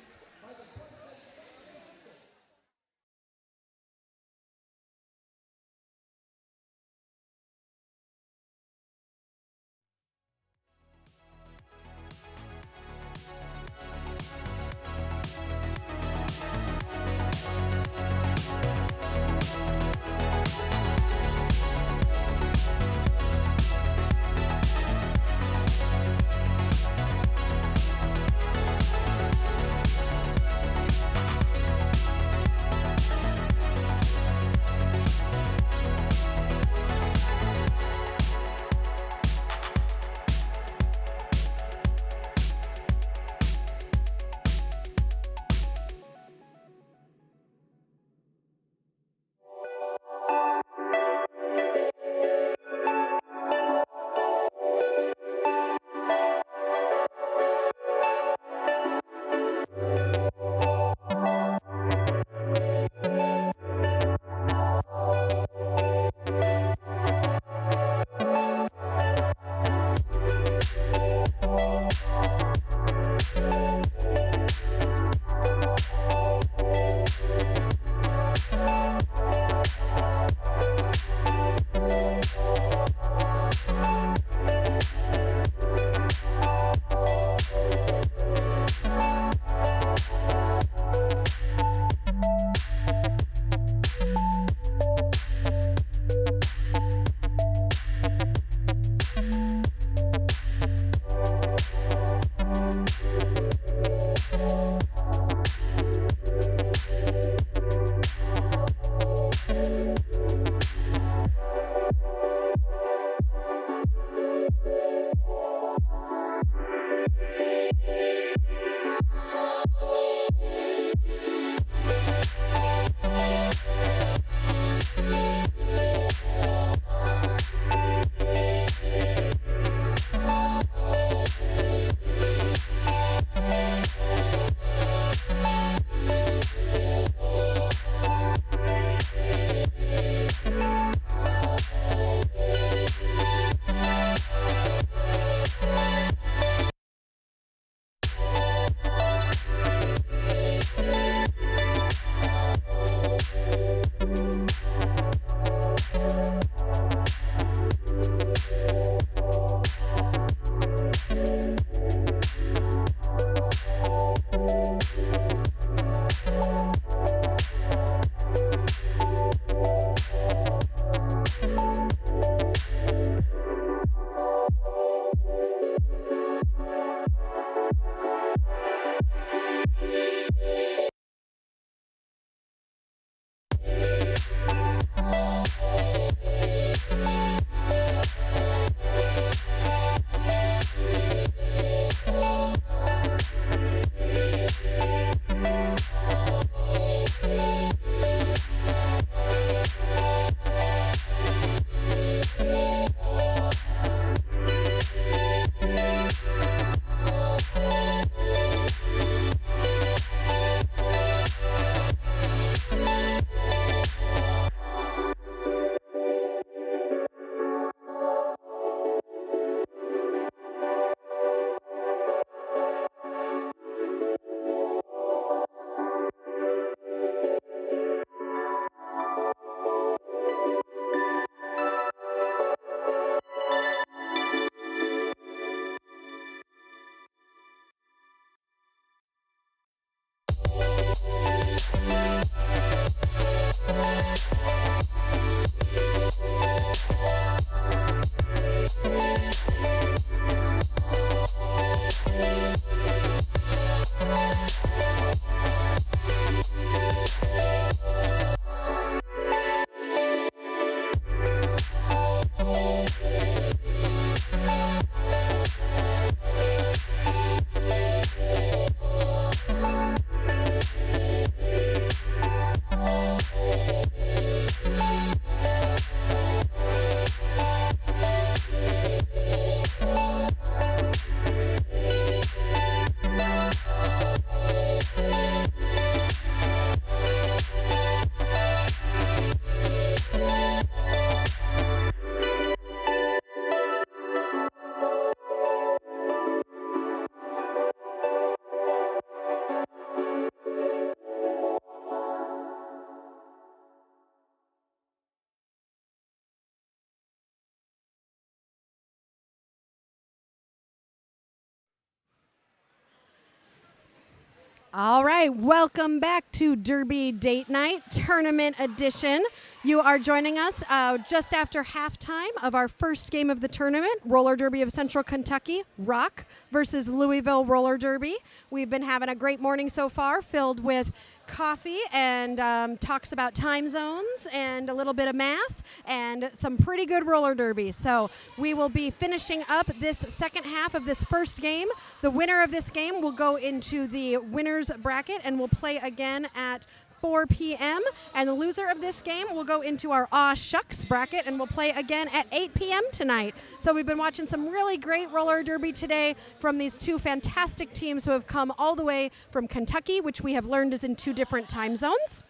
All right, welcome back to Derby Date Night Tournament Edition. You are joining us just after halftime of our first game of the tournament, Roller Derby of Central Kentucky, Rock versus Louisville Roller Derby. We've been having a great morning so far, filled with coffee and talks about time zones and a little bit of math and some pretty good roller derby. So we will be finishing up this second half of this first game. The winner of this game will go into the winner's bracket and will play again at 4 p.m. And the loser of this game will go into our Aw Shucks bracket and will play again at 8 p.m. tonight. So we've been watching some really great roller derby today from these two fantastic teams who have come all the way from Kentucky, which we have learned is in 2 different time zones,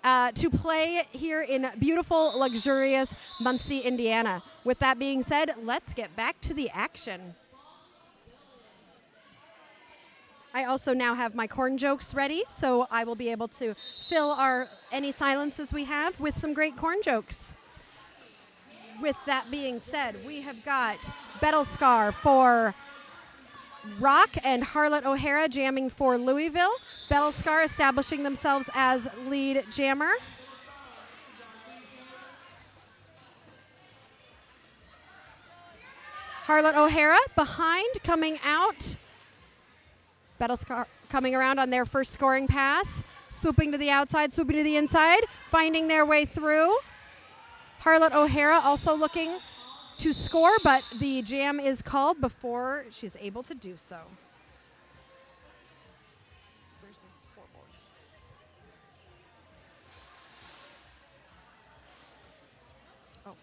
to play here in beautiful, luxurious Muncie, Indiana. With that being said, let's get back to the action. I also now have my corn jokes ready, so I will be able to fill any silences we have with some great corn jokes. With that being said, we have got Battlescar for Rock and Harlot O'Hara jamming for Louisville. Battlescar establishing themselves as lead jammer. Harlot O'Hara behind, coming out. Battlescar coming around on their first scoring pass, swooping to the outside, swooping to the inside, finding their way through. Harlot O'Hara also looking to score, but the jam is called before she's able to do so. Where's the scoreboard? Oh.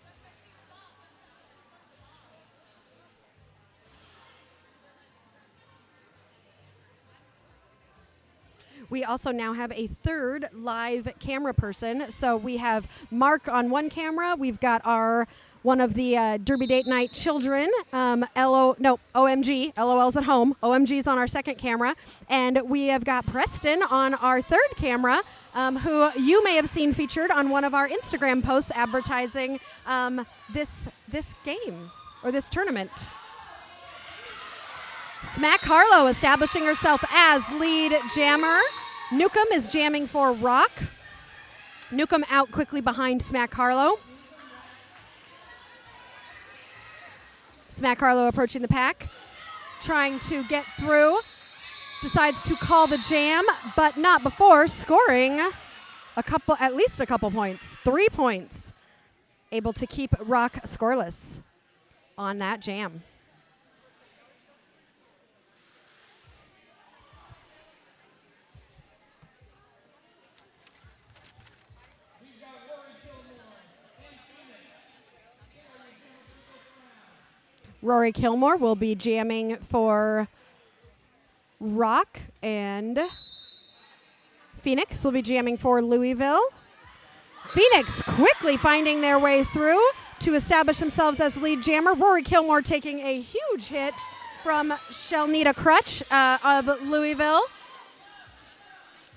We also now have a third live camera person. So we have Mark on one camera. We've got one of the Derby Date Night children, OMG, LOL's at home. OMG's on our second camera. And we have got Preston on our third camera, who you may have seen featured on one of our Instagram posts advertising this game or this tournament. Smack Harlow establishing herself as lead jammer. Newcomb is jamming for Rock. Newcomb out quickly behind Smack Harlow. Smack Harlow approaching the pack, trying to get through. Decides to call the jam, but not before scoring at least a couple points. 3 points. Able to keep Rock scoreless on that jam. Rory Kilmore will be jamming for Rock, and Phoenix will be jamming for Louisville. Phoenix quickly finding their way through to establish themselves as lead jammer. Rory Kilmore taking a huge hit from Shelnita Crutch of Louisville.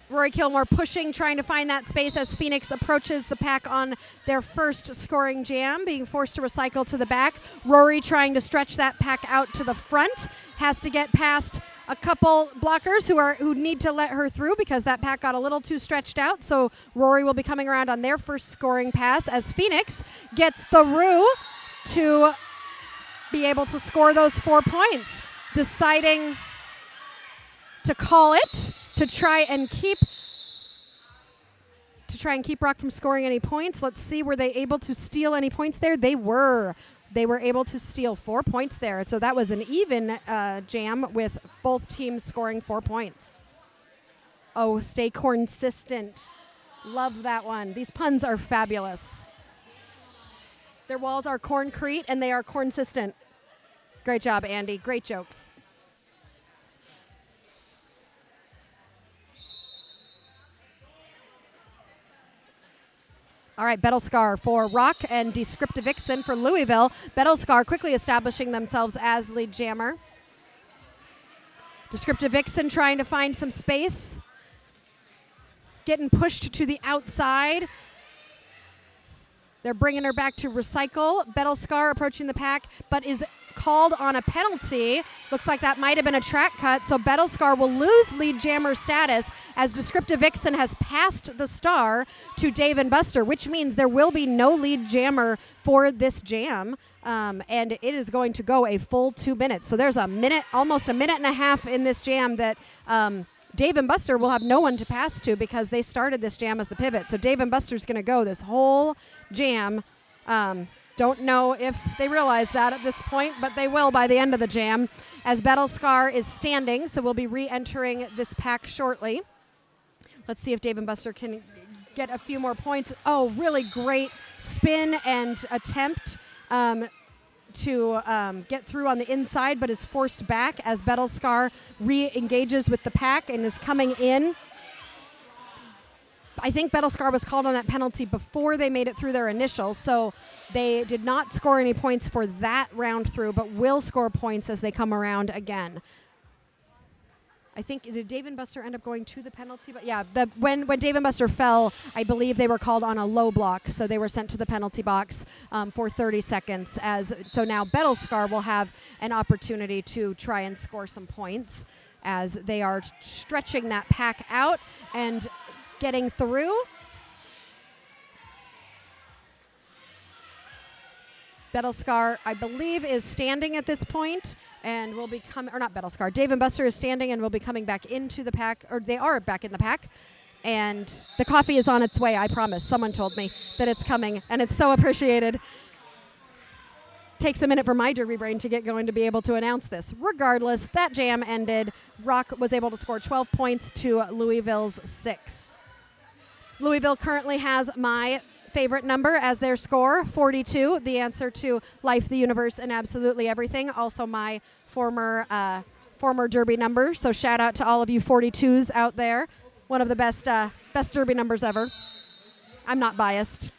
Rory Kilmore pushing, trying to find that space as Phoenix approaches the pack on their first scoring jam, being forced to recycle to the back. Rory trying to stretch that pack out to the front, has to get past a couple blockers who need to let her through because that pack got a little too stretched out. So Rory will be coming around on their first scoring pass as Phoenix gets through to be able to score those 4 points, deciding to call it. To try and keep Rock from scoring any points. Let's see, were they able to steal any points there? They were. They were able to steal 4 points there. So that was an even jam with both teams scoring 4 points. Oh, stay consistent. Love that one. These puns are fabulous. Their walls are corncrete and they are consistent. Great job, Andy. Great jokes. All right, Battlescar for Rock and Descriptive Vixen for Louisville. Battlescar quickly establishing themselves as lead jammer. Descriptive Vixen trying to find some space. Getting pushed to the outside. They're bringing her back to recycle. Battlescar approaching the pack, but is called on a penalty. Looks like that might have been a track cut, so Battlescar will lose lead jammer status as Descriptive Vixen has passed the star to Dave and Buster, which means there will be no lead jammer for this jam, and it is going to go a full 2 minutes. So there's almost a minute and a half in this jam that Dave and Buster will have no one to pass to because they started this jam as the pivot. So Dave and Buster's going to go this whole jam. Don't know if they realize that at this point, but they will by the end of the jam, as Battlescar is standing, so we'll be re-entering this pack shortly. Let's see if Dave and Buster can get a few more points. Oh, really great spin and attempt to get through on the inside, but is forced back as Battlescar re-engages with the pack and is coming in. I think Battlescar was called on that penalty before they made it through their initial, so they did not score any points for that round through, but will score points as they come around again. I think, did Dave and Buster end up going to the penalty? But yeah, when Dave and Buster fell, I believe they were called on a low block, so they were sent to the penalty box for 30 seconds. So now Battlescar will have an opportunity to try and score some points as they are stretching that pack out and getting through. Battlescar, I believe, is standing at this point and will be coming, or not Battlescar, Dave and Buster is standing and will be coming back into the pack, or they are back in the pack. And the coffee is on its way, I promise. Someone told me that it's coming, and it's so appreciated. Takes a minute for my derby brain to get going to be able to announce this. Regardless, that jam ended. Rock was able to score 12 points to Louisville's 6. Louisville currently has my favorite number as their score, 42, the answer to life, the universe, and absolutely everything. Also my former derby number, so shout out to all of you 42s out there. One of the best derby numbers ever. I'm not biased.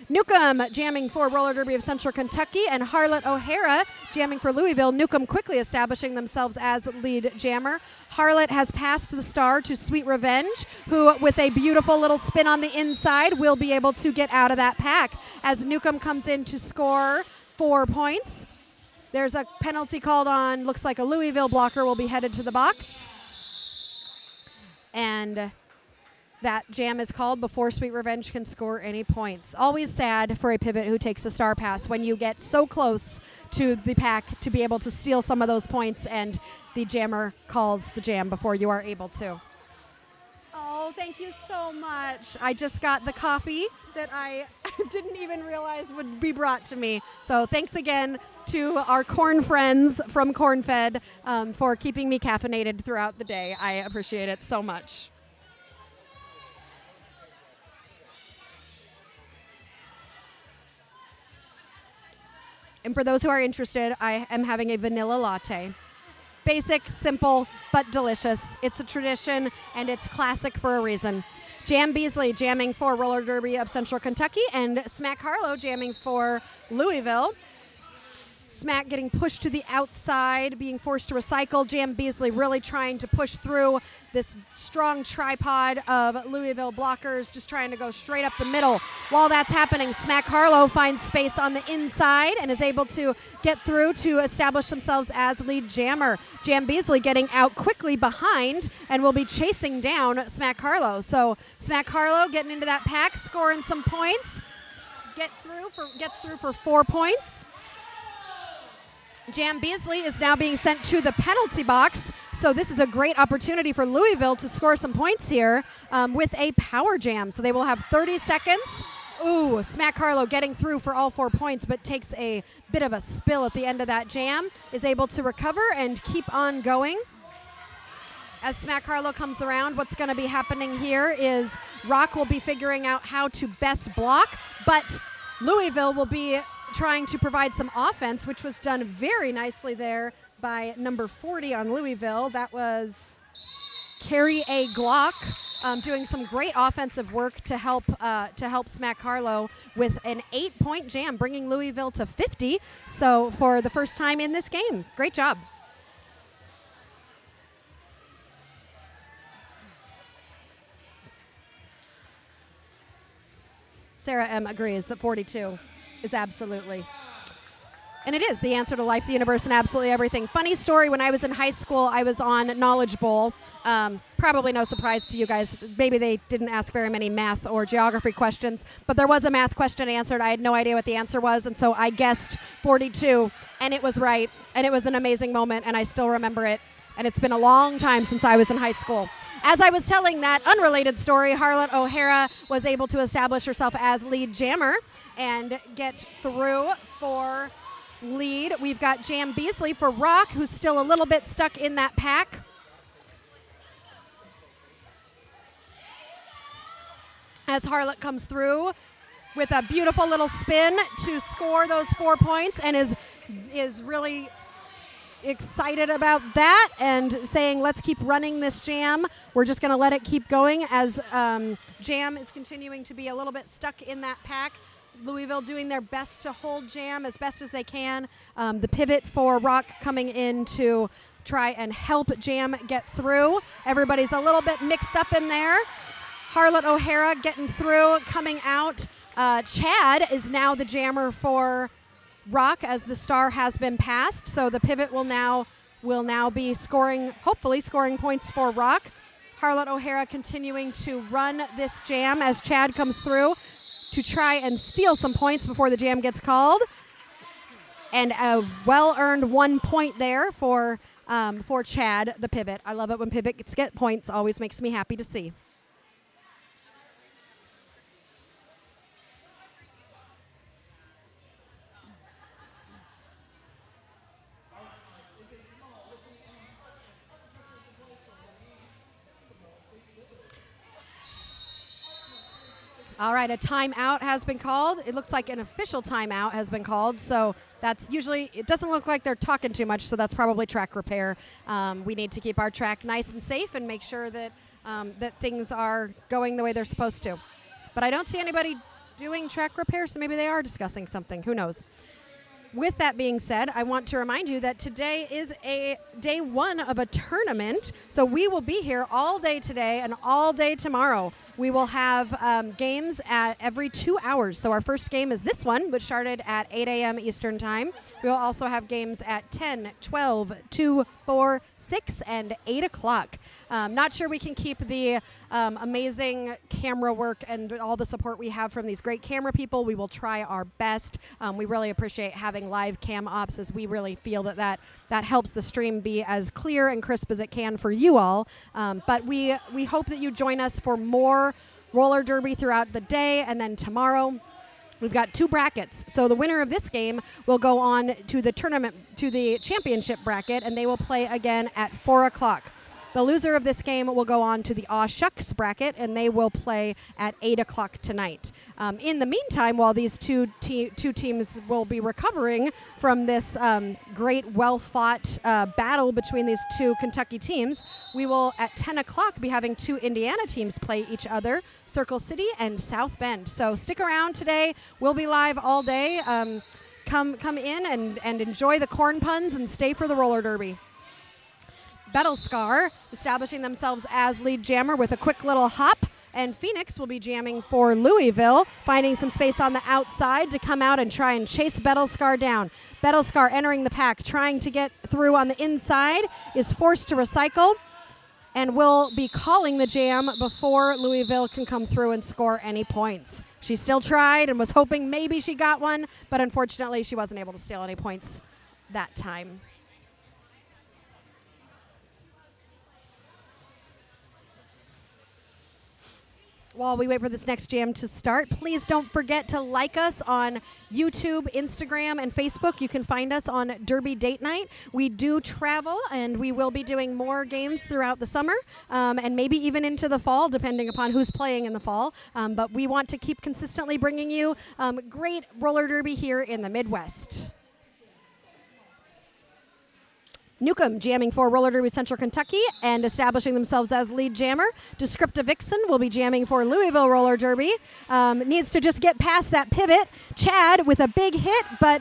Newcomb jamming for Roller Derby of Central Kentucky, and Harlot O'Hara jamming for Louisville. Newcomb quickly establishing themselves as lead jammer. Harlot has passed the star to Sweet Revenge, who with a beautiful little spin on the inside will be able to get out of that pack as Newcomb comes in to score 4 points. There's a penalty called on, looks like a Louisville blocker will be headed to the box. And that jam is called before Sweet Revenge can score any points. Always sad for a pivot who takes a star pass when you get so close to the pack to be able to steal some of those points and the jammer calls the jam before you are able to. Oh, thank you so much. I just got the coffee that I didn't even realize would be brought to me. So thanks again to our corn friends from Corn-Fed for keeping me caffeinated throughout the day. I appreciate it so much. And for those who are interested, I am having a vanilla latte. Basic, simple, but delicious. It's a tradition, and it's classic for a reason. Jam Beasley jamming for Roller Derby of Central Kentucky, and Smack Harlow jamming for Louisville. Smack getting pushed to the outside, being forced to recycle. Jam Beasley really trying to push through this strong tripod of Louisville blockers, just trying to go straight up the middle. While that's happening, Smack Harlow finds space on the inside and is able to get through to establish themselves as lead jammer. Jam Beasley getting out quickly behind and will be chasing down Smack Harlow. So Smack Harlow getting into that pack, scoring some points. Gets through for 4 points. Jam Beasley is now being sent to the penalty box, so this is a great opportunity for Louisville to score some points here with a power jam. So they will have 30 seconds. Ooh, Smack Harlow getting through for all 4 points, but takes a bit of a spill at the end of that jam, is able to recover and keep on going. As Smack Harlow comes around, what's going to be happening here is Rock will be figuring out how to best block, but Louisville will be trying to provide some offense, which was done very nicely there by number 40 on Louisville. That was Carrie A. Glock doing some great offensive work to help Smack Harlow with an 8-point jam, bringing Louisville to 50. So for the first time in this game, great job. Sarah M. agrees that 42 is absolutely And it is the answer to life, the universe, and absolutely everything. Funny story, when I was in high school, I was on Knowledge Bowl. Probably no surprise to you guys. Maybe they didn't ask very many math or geography questions, but there was a math question answered. I had no idea what the answer was, and so I guessed 42, and it was right. And it was an amazing moment, and I still remember it. And it's been a long time since I was in high school. As I was telling that unrelated story, Harlot O'Hara was able to establish herself as lead jammer and get through for lead. We've got Jam Beasley for Rock, who's still a little bit stuck in that pack. As Harlot comes through with a beautiful little spin to score those 4 points, and is really excited about that and saying, let's keep running this jam. We're just going to let it keep going as Jam is continuing to be a little bit stuck in that pack. Louisville doing their best to hold Jam as best as they can. The pivot for Rock coming in to try and help Jam get through. Everybody's a little bit mixed up in there. Harlot O'Hara getting through, coming out. Chad is now the jammer for Rock as the star has been passed. So the pivot will now be scoring, hopefully scoring points for Rock. Harlot O'Hara continuing to run this jam as Chad comes through to try and steal some points before the jam gets called. And a well-earned 1 point there for Chad, the pivot. I love it when pivots get points. Always makes me happy to see. All right, a timeout has been called. It looks like an official timeout has been called. So that's usually, it doesn't look like they're talking too much, so that's probably track repair. We need to keep our track nice and safe and make sure that that things are going the way they're supposed to. But I don't see anybody doing track repair, so maybe they are discussing something. Who knows? With that being said, I want to remind you that today is a day one of a tournament. So we will be here all day today and all day tomorrow. We will have games at every 2 hours. So our first game is this one, which started at 8 a.m. Eastern Time. We will also have games at 10, 12, 2, 4, 6, and 8 o'clock. Not sure we can keep the amazing camera work and all the support we have from these great camera people. We will try our best. We really appreciate having live cam ops, as we really feel that helps the stream be as clear and crisp as it can for you all. But we hope that you join us for more roller derby throughout the day, and then tomorrow we've got 2 brackets. So the winner of this game will go on to the tournament, to the championship bracket, and they will play again at 4 o'clock. The loser of this game will go on to the Aw Shucks bracket, and they will play at 8 o'clock tonight. In the meantime, while these two teams will be recovering from this great, well-fought battle between these 2 Kentucky teams, we will, at 10 o'clock, be having 2 Indiana teams play each other, Circle City and South Bend. So stick around today. We'll be live all day. Come in and enjoy the corn puns and stay for the roller derby. Battlescar establishing themselves as lead jammer with a quick little hop, and Phoenix will be jamming for Louisville, finding some space on the outside to come out and try and chase Battlescar down. Battlescar entering the pack, trying to get through on the inside, is forced to recycle and will be calling the jam before Louisville can come through and score any points. She still tried and was hoping maybe she got one, but unfortunately she wasn't able to steal any points that time. While we wait for this next jam to start, please don't forget to like us on YouTube, Instagram, and Facebook. You can find us on Derby Date Night. We do travel, and we will be doing more games throughout the summer and maybe even into the fall, depending upon who's playing in the fall. But we want to keep consistently bringing you great roller derby here in the Midwest. Newcomb jamming for Roller Derby Central Kentucky and establishing themselves as lead jammer. Descriptive Vixen will be jamming for Louisville Roller Derby. Needs to just get past that pivot. Chad with a big hit, but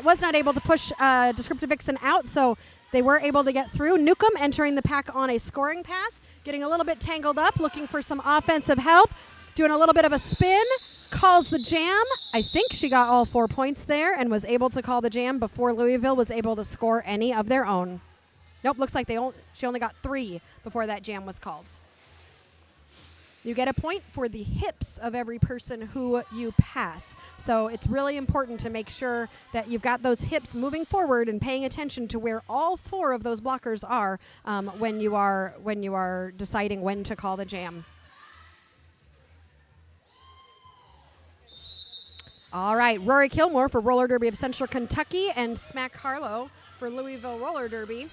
was not able to push Descriptive Vixen out, so they were able to get through. Newcomb entering the pack on a scoring pass, getting a little bit tangled up, looking for some offensive help. doing a little bit of a spin, calls the jam. I think she got all 4 points there and was able to call the jam before Louisville was able to score any of their own. Nope, looks like she only got 3 before that jam was called. You get a point for the hips of every person who you pass. So it's really important to make sure that you've got those hips moving forward and paying attention to where all 4 of those blockers are when you are deciding when to call the jam. All right, Rory Kilmore for Roller Derby of Central Kentucky and Smack Harlow for Louisville Roller Derby.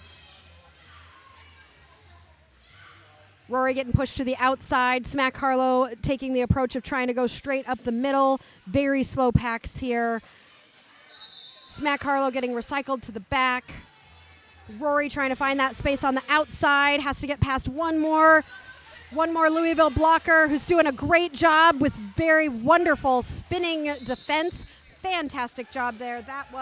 Rory getting pushed to the outside. Smack Harlow taking the approach of trying to go straight up the middle. Very slow packs here. Smack Harlow getting recycled to the back. Rory trying to find that space on the outside. Has to get past one more Louisville blocker who's doing a great job with very wonderful spinning defense. Fantastic job there. That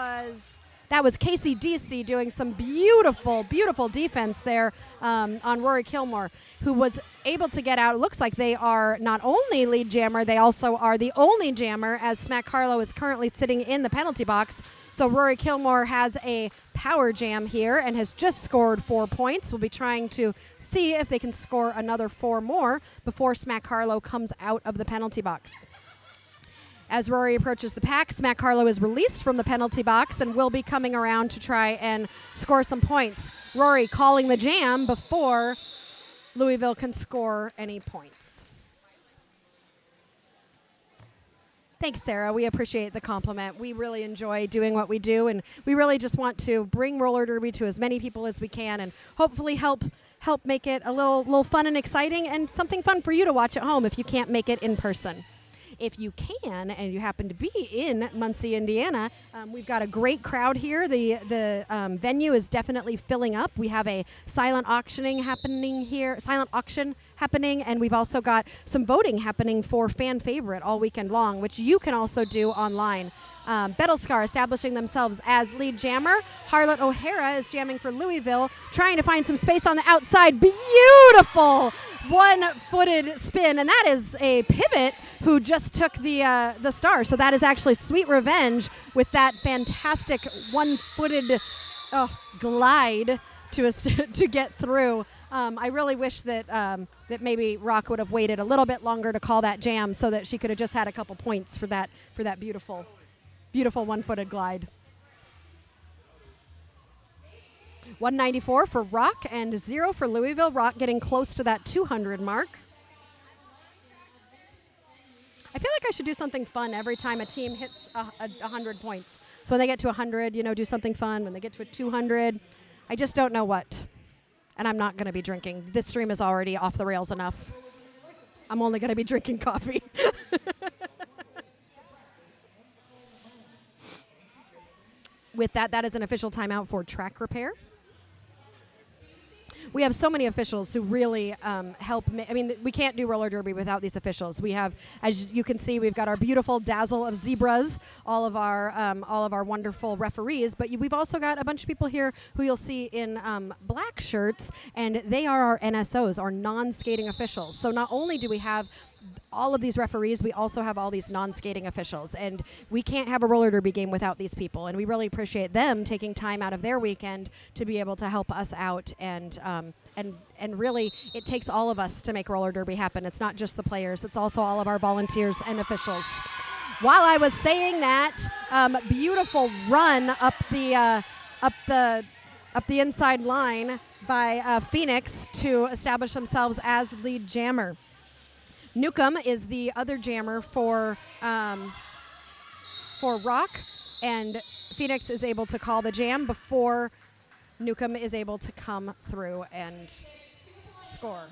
was Casey DC doing some beautiful, beautiful defense there on Rory Kilmore, who was able to get out. It looks like they are not only lead jammer, they also are the only jammer, as Smack Harlow is currently sitting in the penalty box. So Rory Kilmore has a power jam here and has just scored 4 points. We'll be trying to see if they can score another 4 more before Smack Harlow comes out of the penalty box. As Rory approaches the pack, Smack Harlow is released from the penalty box and will be coming around to try and score some points. Rory calling the jam before Louisville can score any points. Thanks, Sarah. We appreciate the compliment. We really enjoy doing what we do, and we really just want to bring roller derby to as many people as we can and hopefully help make it a little fun and exciting and something fun for you to watch at home if you can't make it in person. If you can, and you happen to be in Muncie, Indiana, we've got a great crowd here. The venue is definitely filling up. We have a silent auction happening, and we've also got some voting happening for fan favorite all weekend long, which you can also do online. Battlescar establishing themselves as lead jammer. Harlot O'Hara is jamming for Louisville, trying to find some space on the outside. Beautiful one-footed spin, and that is a pivot who just took the star. So that is actually Sweet Revenge with that fantastic one-footed glide to get through. I really wish that maybe Rock would have waited a little bit longer to call that jam so that she could have just had a couple points for that beautiful one-footed glide. 194 for Rock and 0 for Louisville. Rock getting close to that 200 mark. I feel like I should do something fun every time a team hits 100 points. So when they get to 100, do something fun. When they get to a 200, I just don't know what. And I'm not going to be drinking. This stream is already off the rails enough. I'm only going to be drinking coffee. With that is an official timeout for track repair. We have so many officials who really help. We can't do roller derby without these officials. We have, as you can see, we've got our beautiful dazzle of zebras, all of our wonderful referees. But we've also got a bunch of people here who you'll see in black shirts, and they are our NSOs, our non-skating officials. So not only do we have all of these referees, we also have all these non-skating officials, and we can't have a roller derby game without these people, and we really appreciate them taking time out of their weekend to be able to help us out, and really it takes all of us to make roller derby happen. It's not just the players, it's also all of our volunteers and officials. While I was saying that, beautiful run up the inside line by Phoenix to establish themselves as lead jammer. Newcomb is the other jammer for Rock, and Phoenix is able to call the jam before Newcomb is able to come through and score.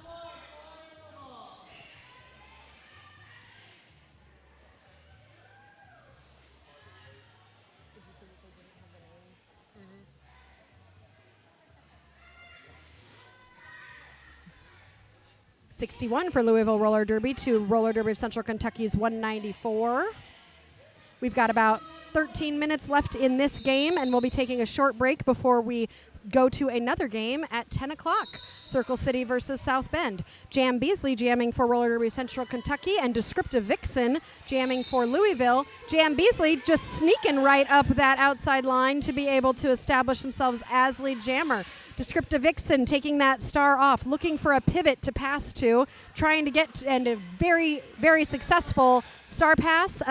$61 for Louisville Roller Derby to Roller Derby of Central Kentucky's $194. We've got about 13 minutes left in this game, and we'll be taking a short break before we go to another game at 10 o'clock. Circle City versus South Bend. Jam Beasley jamming for Roller Derby Central Kentucky, and Descriptive Vixen jamming for Louisville. Jam Beasley just sneaking right up that outside line to be able to establish themselves as lead jammer. Descriptive Vixen taking that star off, looking for a pivot to pass to, trying to get and a very, very successful star pass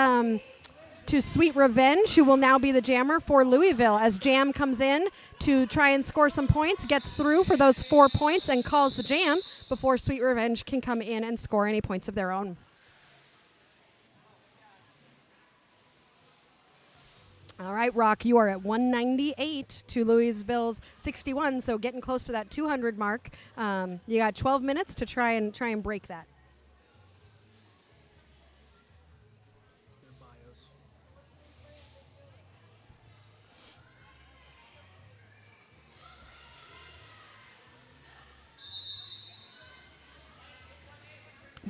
to Sweet Revenge, who will now be the jammer for Louisville as Jam comes in to try and score some points, gets through for those 4 points and calls the jam before Sweet Revenge can come in and score any points of their own. All right, Rock, you are at 198 to Louisville's 61, so getting close to that 200 mark. You got 12 minutes to try and break that.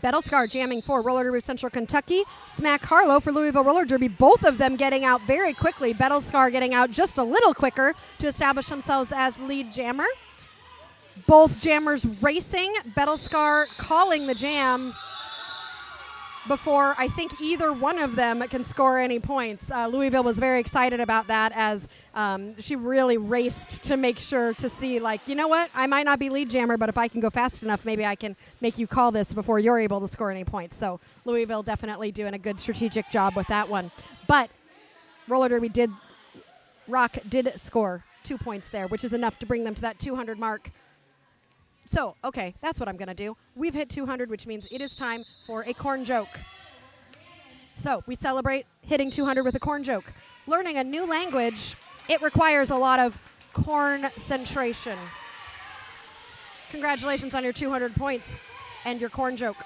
Battlescar jamming for Roller Derby Central Kentucky. Smack Harlow for Louisville Roller Derby. Both of them getting out very quickly. Battlescar getting out just a little quicker to establish themselves as lead jammer. Both jammers racing. Battlescar calling the jam before I think either one of them can score any points. Louisville was very excited about that as she really raced to make sure to see, like, you know what, I might not be lead jammer, but if I can go fast enough, maybe I can make you call this before you're able to score any points. So Louisville definitely doing a good strategic job with that one. But Roller Derby Rock did score 2 points there, which is enough to bring them to that 200 mark. So, okay, that's what I'm going to do. We've hit 200, which means it is time for a corn joke. So, we celebrate hitting 200 with a corn joke. Learning a new language, it requires a lot of corn-centration. Congratulations on your 200 points and your corn joke.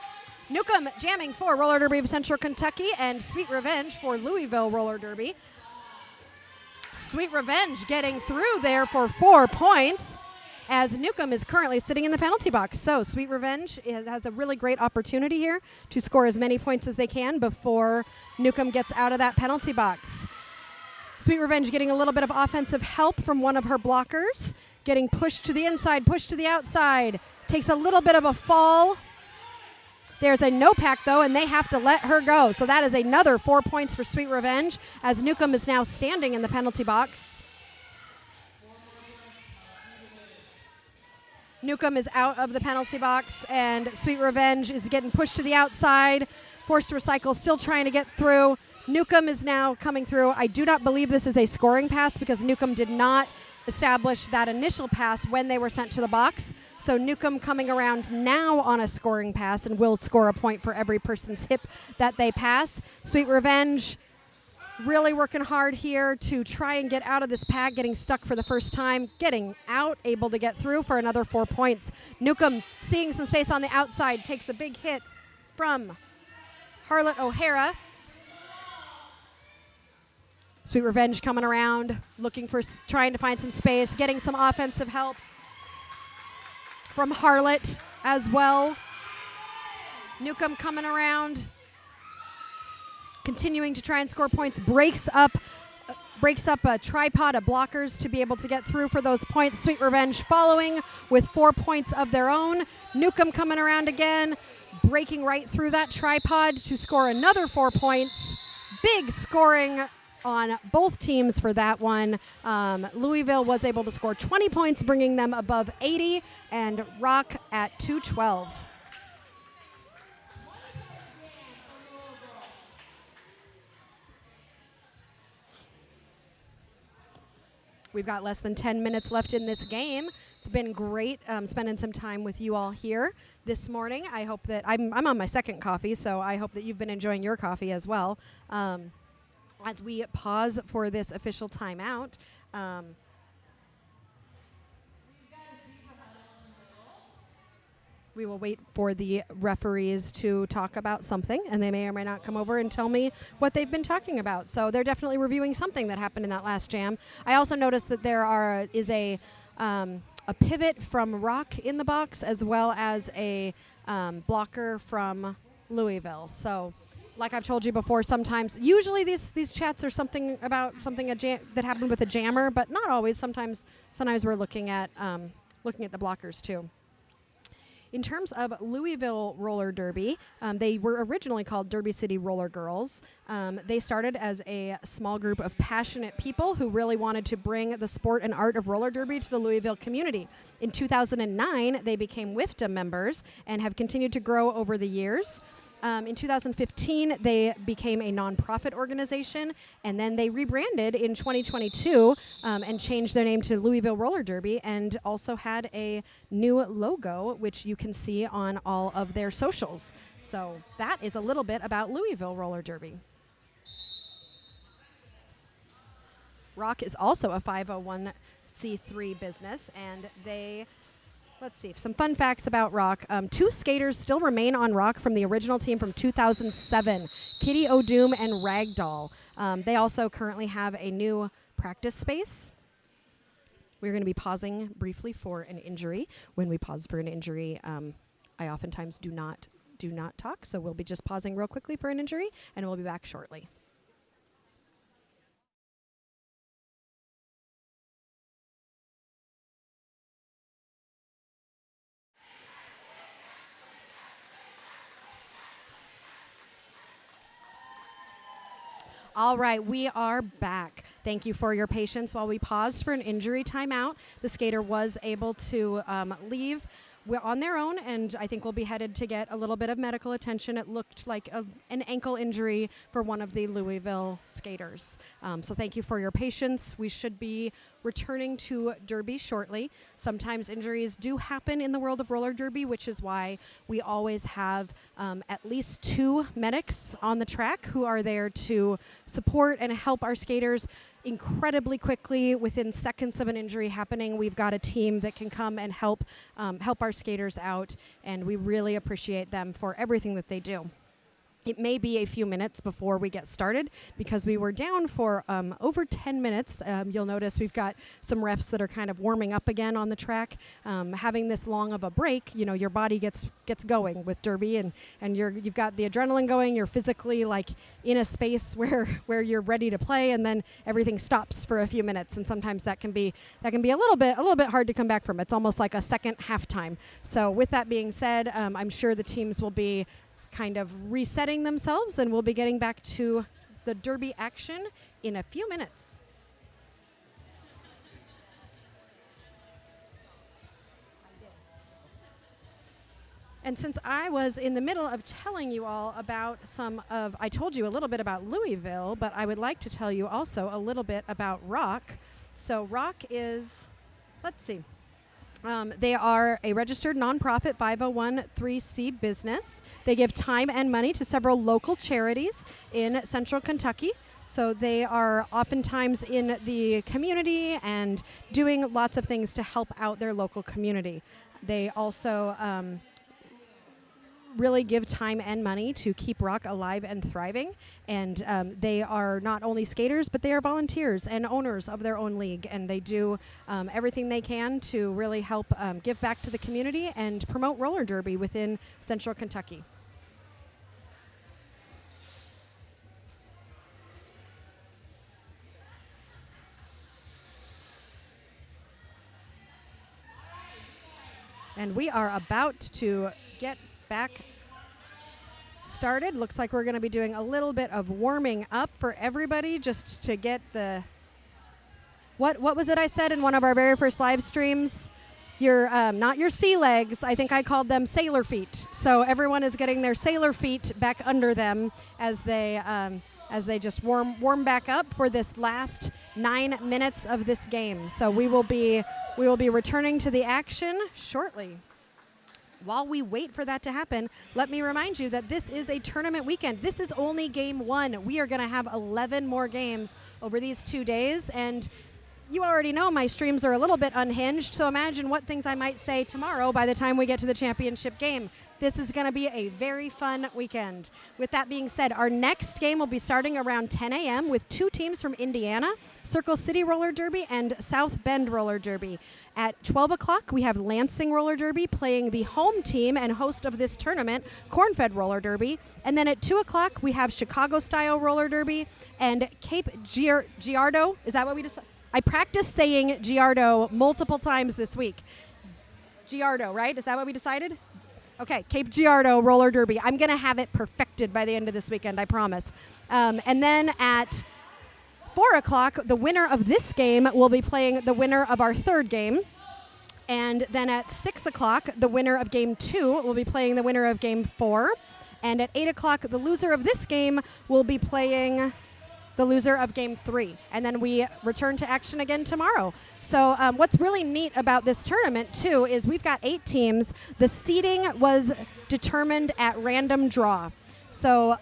Newcomb jamming for Roller Derby of Central Kentucky, and Sweet Revenge for Louisville Roller Derby. Sweet Revenge getting through there for 4 points, as Newcomb is currently sitting in the penalty box. So Sweet Revenge has a really great opportunity here to score as many points as they can before Newcomb gets out of that penalty box. Sweet Revenge getting a little bit of offensive help from one of her blockers, getting pushed to the inside, pushed to the outside, takes a little bit of a fall. There's a no pack, though, and they have to let her go. So that is another 4 points for Sweet Revenge, as Newcomb is now standing in the penalty box. Newcomb is out of the penalty box, and Sweet Revenge is getting pushed to the outside. Forced to recycle, still trying to get through. Newcomb is now coming through. I do not believe this is a scoring pass because Newcomb did not establish that initial pass when they were sent to the box. So Newcomb coming around now on a scoring pass and will score a point for every person's hip that they pass. Sweet Revenge really working hard here to try and get out of this pack, getting stuck for the first time, getting out, able to get through for another 4 points. Newcomb seeing some space on the outside, takes a big hit from Harlot O'Hara. Sweet Revenge coming around, looking for, trying to find some space, getting some offensive help from Harlot as well. Newcomb coming around, continuing to try and score points, breaks up a tripod of blockers to be able to get through for those points. Sweet Revenge following with 4 points of their own. Newcomb coming around again, breaking right through that tripod to score another 4 points. Big scoring on both teams for that one. Louisville was able to score 20 points, bringing them above 80, and Rock at 212. We've got less than 10 minutes left in this game. It's been great spending some time with you all here this morning. I hope that I'm on my second coffee, so I hope that you've been enjoying your coffee as well. As we pause for this official timeout, we will wait for the referees to talk about something, and they may or may not come over and tell me what they've been talking about. So they're definitely reviewing something that happened in that last jam. I also noticed that there is a pivot from Rock in the box, as well as a blocker from Louisville. So like I've told you before, sometimes, usually these chats are something about something that happened with a jammer, but not always. Sometimes we're looking at the blockers too. In terms of Louisville Roller Derby, they were originally called Derby City Roller Girls. They started as a small group of passionate people who really wanted to bring the sport and art of roller derby to the Louisville community. In 2009, they became WIFTA members and have continued to grow over the years. In 2015, they became a nonprofit organization, and then they rebranded in 2022 and changed their name to Louisville Roller Derby, and also had a new logo, which you can see on all of their socials. So that is a little bit about Louisville Roller Derby. Rock is also a 501c3 business, and they... Let's see, some fun facts about Rock. 2 skaters still remain on Rock from the original team from 2007, Kitty O'Doom and Ragdoll. They also currently have a new practice space. We're going to be pausing briefly for an injury. When we pause for an injury, I oftentimes do not talk, so we'll be just pausing real quickly for an injury, and we'll be back shortly. All right, we are back. Thank you for your patience while we paused for an injury timeout. The skater was able to leave on their own, and I think we'll be headed to get a little bit of medical attention. It looked like an ankle injury for one of the Louisville skaters. So thank you for your patience. We should be returning to derby shortly. Sometimes injuries do happen in the world of roller derby, which is why we always have at least 2 medics on the track who are there to support and help our skaters incredibly quickly. Within seconds of an injury happening, we've got a team that can come and help our skaters out, and we really appreciate them for everything that they do. It may be a few minutes before we get started because we were down for over 10 minutes. You'll notice we've got some refs that are kind of warming up again on the track. Having this long of a break, you know, your body gets going with derby, and you've got the adrenaline going. You're physically like in a space where you're ready to play, and then everything stops for a few minutes. And sometimes that can be a little bit hard to come back from. It's almost like a second halftime. So with that being said, I'm sure the teams will be kind of resetting themselves, and we'll be getting back to the derby action in a few minutes. And since I was in the middle of telling you all about I told you a little bit about Louisville, but I would like to tell you also a little bit about Rock. So Rock is, let's see, they are a registered nonprofit 501(c)(3) business. They give time and money to several local charities in central Kentucky. So they are oftentimes in the community and doing lots of things to help out their local community. They also really give time and money to keep Rock alive and thriving. And they are not only skaters, but they are volunteers and owners of their own league. And they do everything they can to really help give back to the community and promote roller derby within central Kentucky. And we are about to get back started. Looks like we're going to be doing a little bit of warming up for everybody just to get the... What was it I said in one of our very first live streams? Your not your sea legs. I think I called them sailor feet. So everyone is getting their sailor feet back under them as they just warm back up for this last 9 minutes of this game. So we will be returning to the action shortly. While we wait for that to happen, let me remind you that this is a tournament weekend. This is only game 1. We are going to have 11 more games over these 2 days, and you already know my streams are a little bit unhinged, so imagine what things I might say tomorrow by the time we get to the championship game. This is going to be a very fun weekend. With that being said, our next game will be starting around 10 a.m. with 2 teams from Indiana, Circle City Roller Derby and South Bend Roller Derby. At 12 o'clock, we have Lansing Roller Derby playing the home team and host of this tournament, Cornfed Roller Derby. And then at 2 o'clock, we have Chicago-style Roller Derby and Cape Girardeau. Is that what we decided? I practiced saying Girardeau multiple times this week. Girardeau, right? Is that what we decided? Okay, Cape Girardeau Roller Derby. I'm going to have it perfected by the end of this weekend, I promise. And then at 4 o'clock, the winner of this game will be playing the winner of our third game. And then at 6 o'clock, the winner of game 2 will be playing the winner of game 4. And at 8 o'clock, the loser of this game will be playing the loser of game 3. And then we return to action again tomorrow. So what's really neat about this tournament, too, is we've got 8 teams. The seeding was determined at random draw. So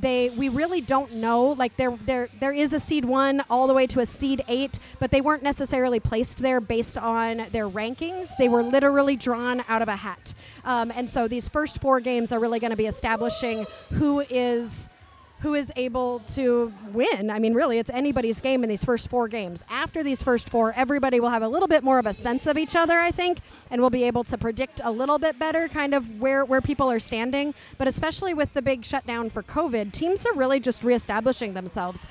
we really don't know. Like there is a seed 1 all the way to a seed 8, but they weren't necessarily placed there based on their rankings. They were literally drawn out of a hat. And so these first 4 games are really going to be establishing who is able to win. I mean, really, it's anybody's game in these first 4 games. After these first 4, everybody will have a little bit more of a sense of each other, I think, and we'll be able to predict a little bit better kind of where people are standing. But especially with the big shutdown for COVID, teams are really just reestablishing themselves.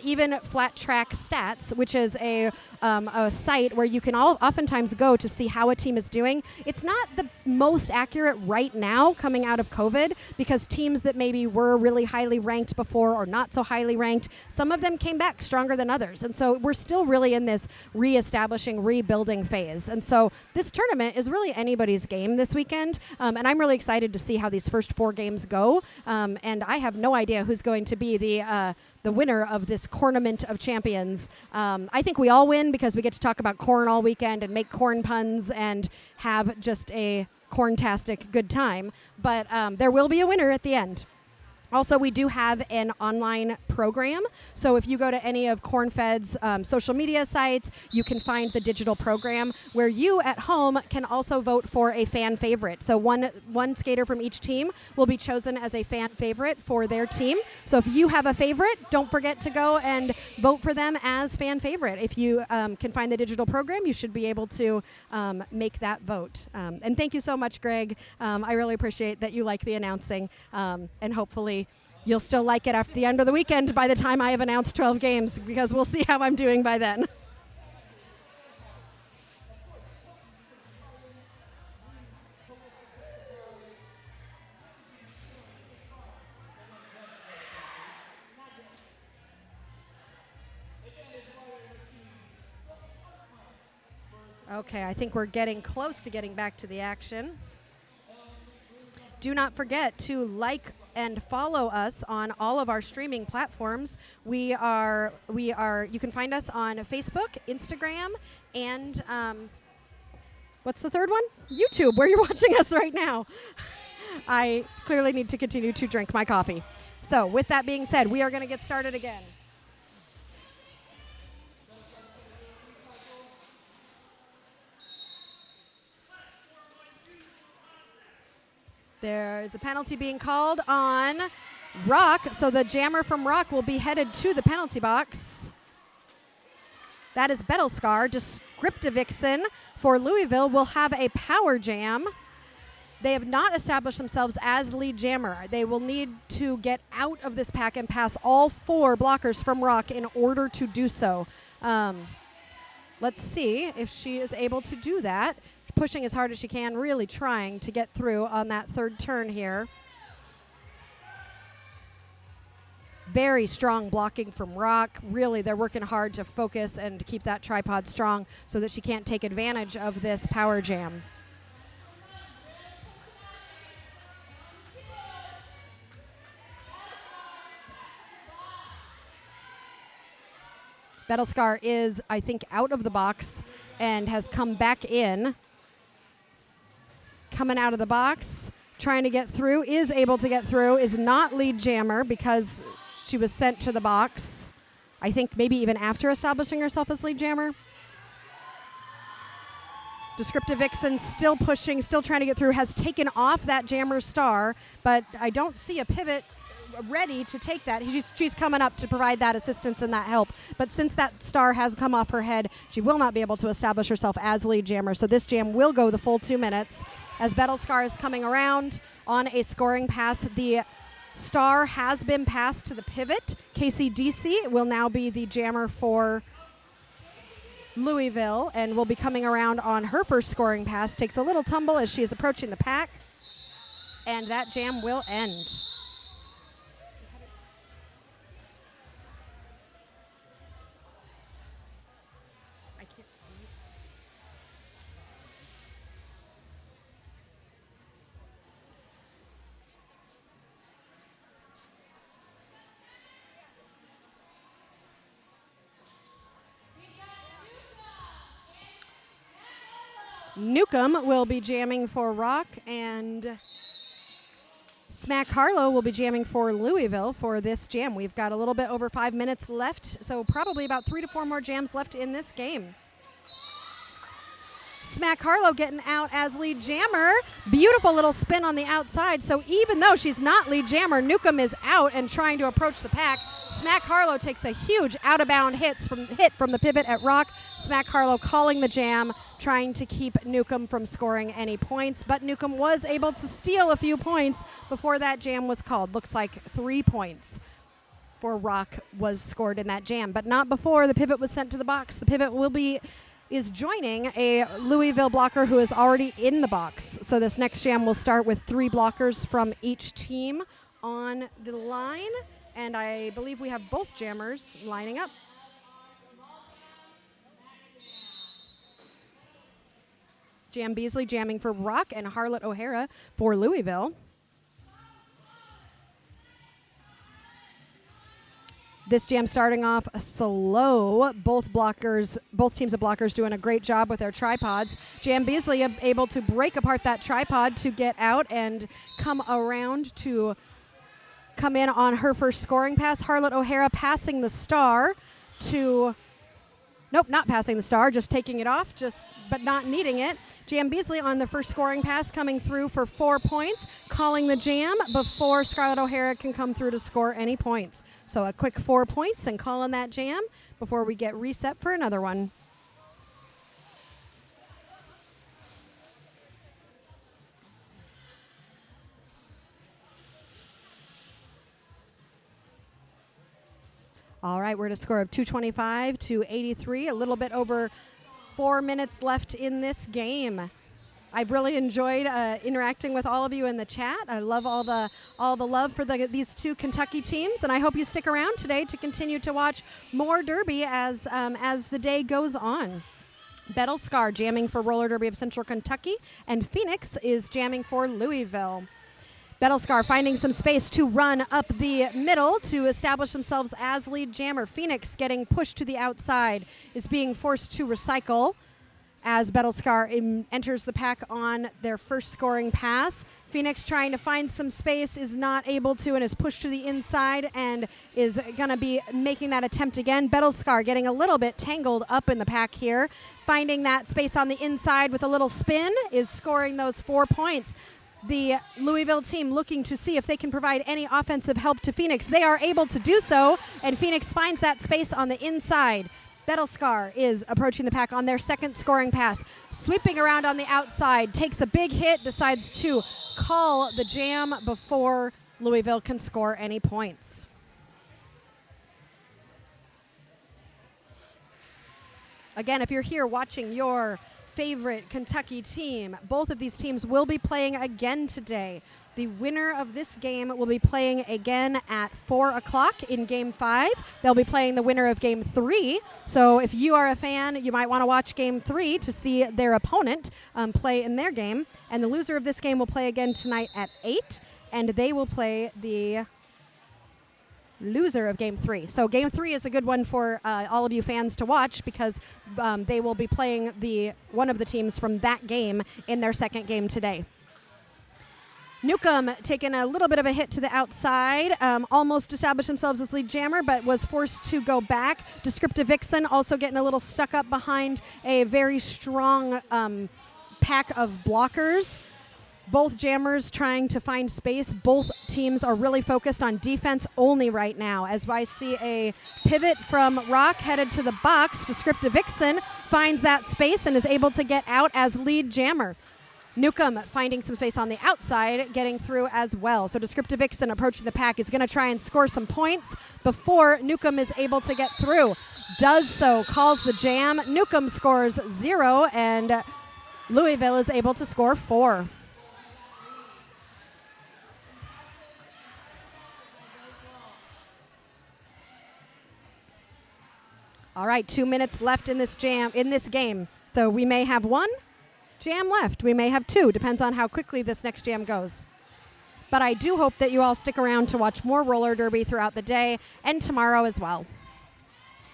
Even Flat Track Stats, which is a site where you can oftentimes go to see how a team is doing, it's not the most accurate right now coming out of COVID, because teams that maybe were really highly ranked before or not so highly ranked, some of them came back stronger than others. And so we're still really in this reestablishing, rebuilding phase. And so this tournament is really anybody's game this weekend. And I'm really excited to see how these first 4 games go. And I have no idea who's going to be the winner of this Cornament of Champions. I think we all win because we get to talk about corn all weekend and make corn puns and have just a corntastic good time. But there will be a winner at the end. Also, we do have an online program. So if you go to any of Cornfed's social media sites, you can find the digital program where you at home can also vote for a fan favorite. So one skater from each team will be chosen as a fan favorite for their team. So if you have a favorite, don't forget to go and vote for them as fan favorite. If you can find the digital program, you should be able to make that vote. And thank you so much, Greg. I really appreciate that you like the announcing, and hopefully you'll still like it after the end of the weekend by the time I have announced 12 games, because we'll see how I'm doing by then. Okay, I think we're getting close to getting back to the action. Do not forget to like and follow us on all of our streaming platforms. You can find us on Facebook, Instagram, and what's the third one? YouTube, where you're watching us right now. I clearly need to continue to drink my coffee. So with that being said, we are going to get started again. There's a penalty being called on Rock, so the jammer from Rock will be headed to the penalty box. That is Bettelskar. Descriptivixen for Louisville will have a power jam. They have not established themselves as lead jammer. They will need to get out of this pack and pass all 4 blockers from Rock in order to do so. Let's see if she is able to do that. Pushing as hard as she can, really trying to get through on that third turn here. Very strong blocking from Rock. Really, they're working hard to focus and to keep that tripod strong so that she can't take advantage of this power jam. Bettelskar is, I think, out of the box and has come back in. Coming out of the box, trying to get through, is able to get through, is not lead jammer because she was sent to the box, I think maybe even after establishing herself as lead jammer. Descriptive Vixen still pushing, still trying to get through, has taken off that jammer star, but I don't see a pivot ready to take that. She's coming up to provide that assistance and that help. But since that star has come off her head, she will not be able to establish herself as lead jammer. So this jam will go the full 2 minutes. As Battlescar is coming around on a scoring pass, the star has been passed to the pivot. Casey DC will now be the jammer for Louisville and will be coming around on her first scoring pass. Takes a little tumble as she is approaching the pack, and that jam will end. Newcomb will be jamming for Rock, and Smack Harlow will be jamming for Louisville for this jam. We've got a little bit over 5 minutes left, so probably about 3 to 4 more jams left in this game. Smack Harlow getting out as lead jammer. Beautiful little spin on the outside. So even though she's not lead jammer, Newcomb is out and trying to approach the pack. Smack Harlow takes a huge out-of-bound hit from the pivot at Rock. Smack Harlow calling the jam, trying to keep Newcomb from scoring any points. But Newcomb was able to steal a few points before that jam was called. Looks like 3 points for Rock was scored in that jam, but not before the pivot was sent to the box. The pivot is joining a Louisville blocker who is already in the box. So this next jam will start with 3 blockers from each team on the line. And I believe we have both jammers lining up. Jam Beasley jamming for Rock and Harlot O'Hara for Louisville. This jam starting off slow. Both teams of blockers doing a great job with their tripods. Jam Beasley able to break apart that tripod to get out and come around to come in on her first scoring pass. Harlot O'Hara passing the star to, nope, not passing the star, just taking it off, but not needing it. Jam Beasley on the first scoring pass coming through for 4 points, calling the jam before Scarlett O'Hara can come through to score any points. So a quick 4 points and calling that jam before we get reset for another one. All right, we're at a score of 225 to 83, a little bit over 4 minutes left in this game. I've really enjoyed interacting with all of you in the chat. I love all the love for these 2 Kentucky teams, and I hope you stick around today to continue to watch more Derby as the day goes on. Battlescar jamming for Roller Derby of Central Kentucky, and Phoenix is jamming for Louisville. Battlescar finding some space to run up the middle to establish themselves as lead jammer. Phoenix getting pushed to the outside is being forced to recycle as Battlescar enters the pack on their first scoring pass. Phoenix trying to find some space, is not able to, and is pushed to the inside and is going to be making that attempt again. Battlescar getting a little bit tangled up in the pack here. Finding that space on the inside with a little spin is scoring those 4 points. The Louisville team looking to see if they can provide any offensive help to Phoenix. They are able to do so, and Phoenix finds that space on the inside. Battlescar is approaching the pack on their second scoring pass. Sweeping around on the outside, takes a big hit, decides to call the jam before Louisville can score any points. Again, if you're here watching your favorite Kentucky team, both of these teams will be playing again today. The winner of this game will be playing again at 4 o'clock in Game 5. They'll be playing the winner of Game 3. So if you are a fan, you might want to watch Game 3 to see their opponent play in their game. And the loser of this game will play again tonight at 8, and they will play the loser of Game 3. So Game 3 is a good one for all of you fans to watch because they will be playing one of the teams from that game in their second game today. Newcomb taking a little bit of a hit to the outside, almost established themselves as lead jammer, but was forced to go back. Descriptive Vixen also getting a little stuck up behind a very strong pack of blockers. Both jammers trying to find space. Both teams are really focused on defense only right now. As I see a pivot from Rock headed to the box, Descriptive Vixen finds that space and is able to get out as lead jammer. Newcomb finding some space on the outside, getting through as well. So Descriptive Vixen approaching the pack is going to try and score some points before Newcomb is able to get through. Does so, calls the jam. Newcomb scores 0, and Louisville is able to score 4. All right, 2 minutes left in this game. So we may have 1 jam left. We may have 2. Depends on how quickly this next jam goes. But I do hope that you all stick around to watch more roller derby throughout the day and tomorrow as well.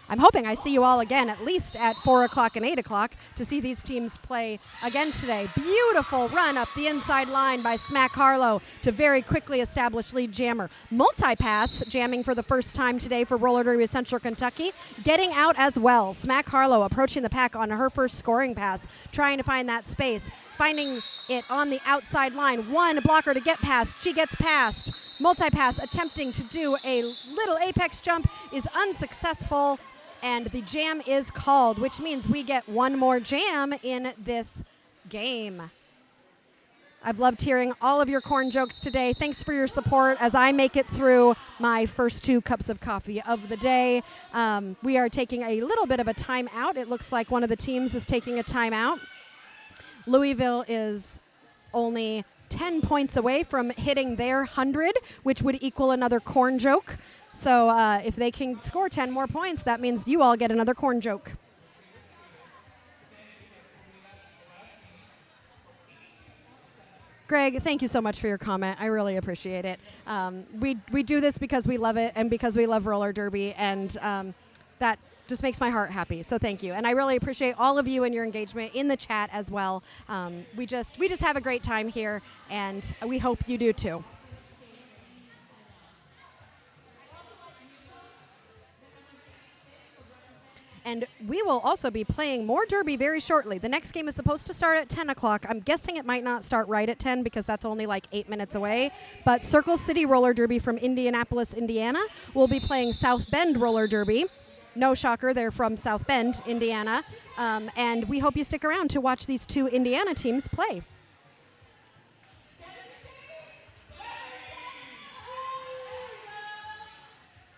I'm hoping I see you all again at least at 4 o'clock and 8 o'clock to see these teams play again today. Beautiful run up the inside line by Smack Harlow to very quickly establish lead jammer. Multi-pass jamming for the first time today for roller derby of Central Kentucky. Getting out as well. Smack Harlow approaching the pack on her first scoring pass, trying to find that space. Finding it on the outside line. One blocker to get past. She gets past. Multi-pass attempting to do a little apex jump is unsuccessful. And the jam is called, which means we get 1 more jam in this game. I've loved hearing all of your corn jokes today. Thanks for your support as I make it through my first 2 cups of coffee of the day. We are taking a little bit of a timeout. It looks like one of the teams is taking a timeout. Louisville is only 10 points away from hitting their 100, which would equal another corn joke. So if they can score 10 more points, that means you all get another corn joke. Greg, thank you so much for your comment. I really appreciate it. We do this because we love it and because we love roller derby, and that just makes my heart happy. So thank you. And I really appreciate all of you and your engagement in the chat as well. We just have a great time here, and we hope you do too. And we will also be playing more derby very shortly. The next game is supposed to start at 10 o'clock. I'm guessing it might not start right at 10 because that's only like 8 minutes away. But Circle City Roller Derby from Indianapolis, Indiana will be playing South Bend Roller Derby. No shocker, they're from South Bend, Indiana. And we hope you stick around to watch these 2 Indiana teams play.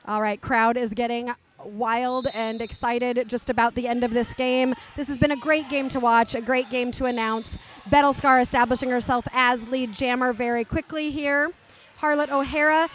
All right, crowd is getting wild and excited just about the end of this game. This has been a great game to watch, a great game to announce. Battlescar establishing herself as lead jammer very quickly here. Harlot O'Hara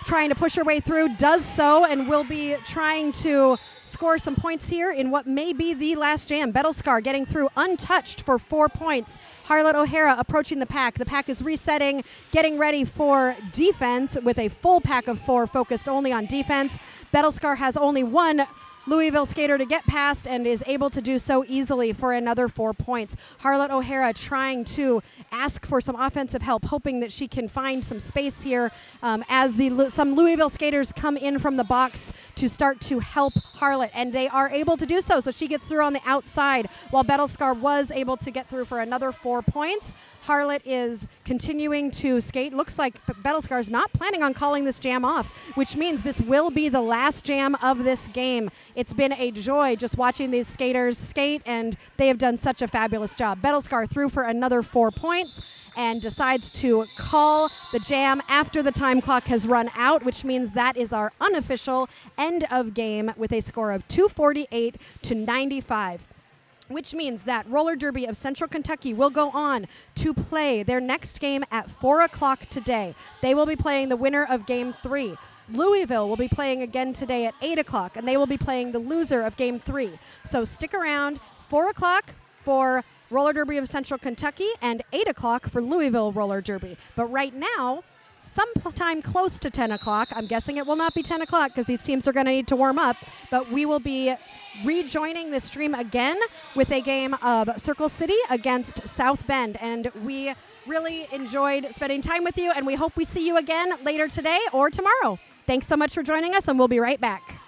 trying to push her way through, does so, and will be trying to score some points here in what may be the last jam. Battlescar getting through untouched for 4 points. Harlot O'Hara approaching the pack. The pack is resetting, getting ready for defense with a full pack of 4 focused only on defense. Battlescar has only 1 Louisville skater to get past and is able to do so easily for another 4 points. Harlot O'Hara trying to ask for some offensive help, hoping that she can find some space here as some Louisville skaters come in from the box to start to help Harlot, and they are able to do so. So she gets through on the outside while Battlescar was able to get through for another 4 points. Harlot is continuing to skate. Looks like Battlescar is not planning on calling this jam off, which means this will be the last jam of this game. It's been a joy just watching these skaters skate, and they have done such a fabulous job. Battlescar through for another 4 points and decides to call the jam after the time clock has run out, which means that is our unofficial end of game with a score of 248 to 95. Which means that Roller Derby of Central Kentucky will go on to play their next game at 4 o'clock today. They will be playing the winner of Game 3. Louisville will be playing again today at 8 o'clock, and they will be playing the loser of Game 3. So stick around, 4 o'clock for Roller Derby of Central Kentucky and 8 o'clock for Louisville Roller Derby. But right now, sometime close to 10 o'clock, I'm guessing it will not be 10 o'clock because these teams are going to need to warm up, but we will be rejoining the stream again with a game of Circle City against South Bend. And we really enjoyed spending time with you, and we hope we see you again later today or tomorrow. Thanks so much for joining us, and we'll be right back.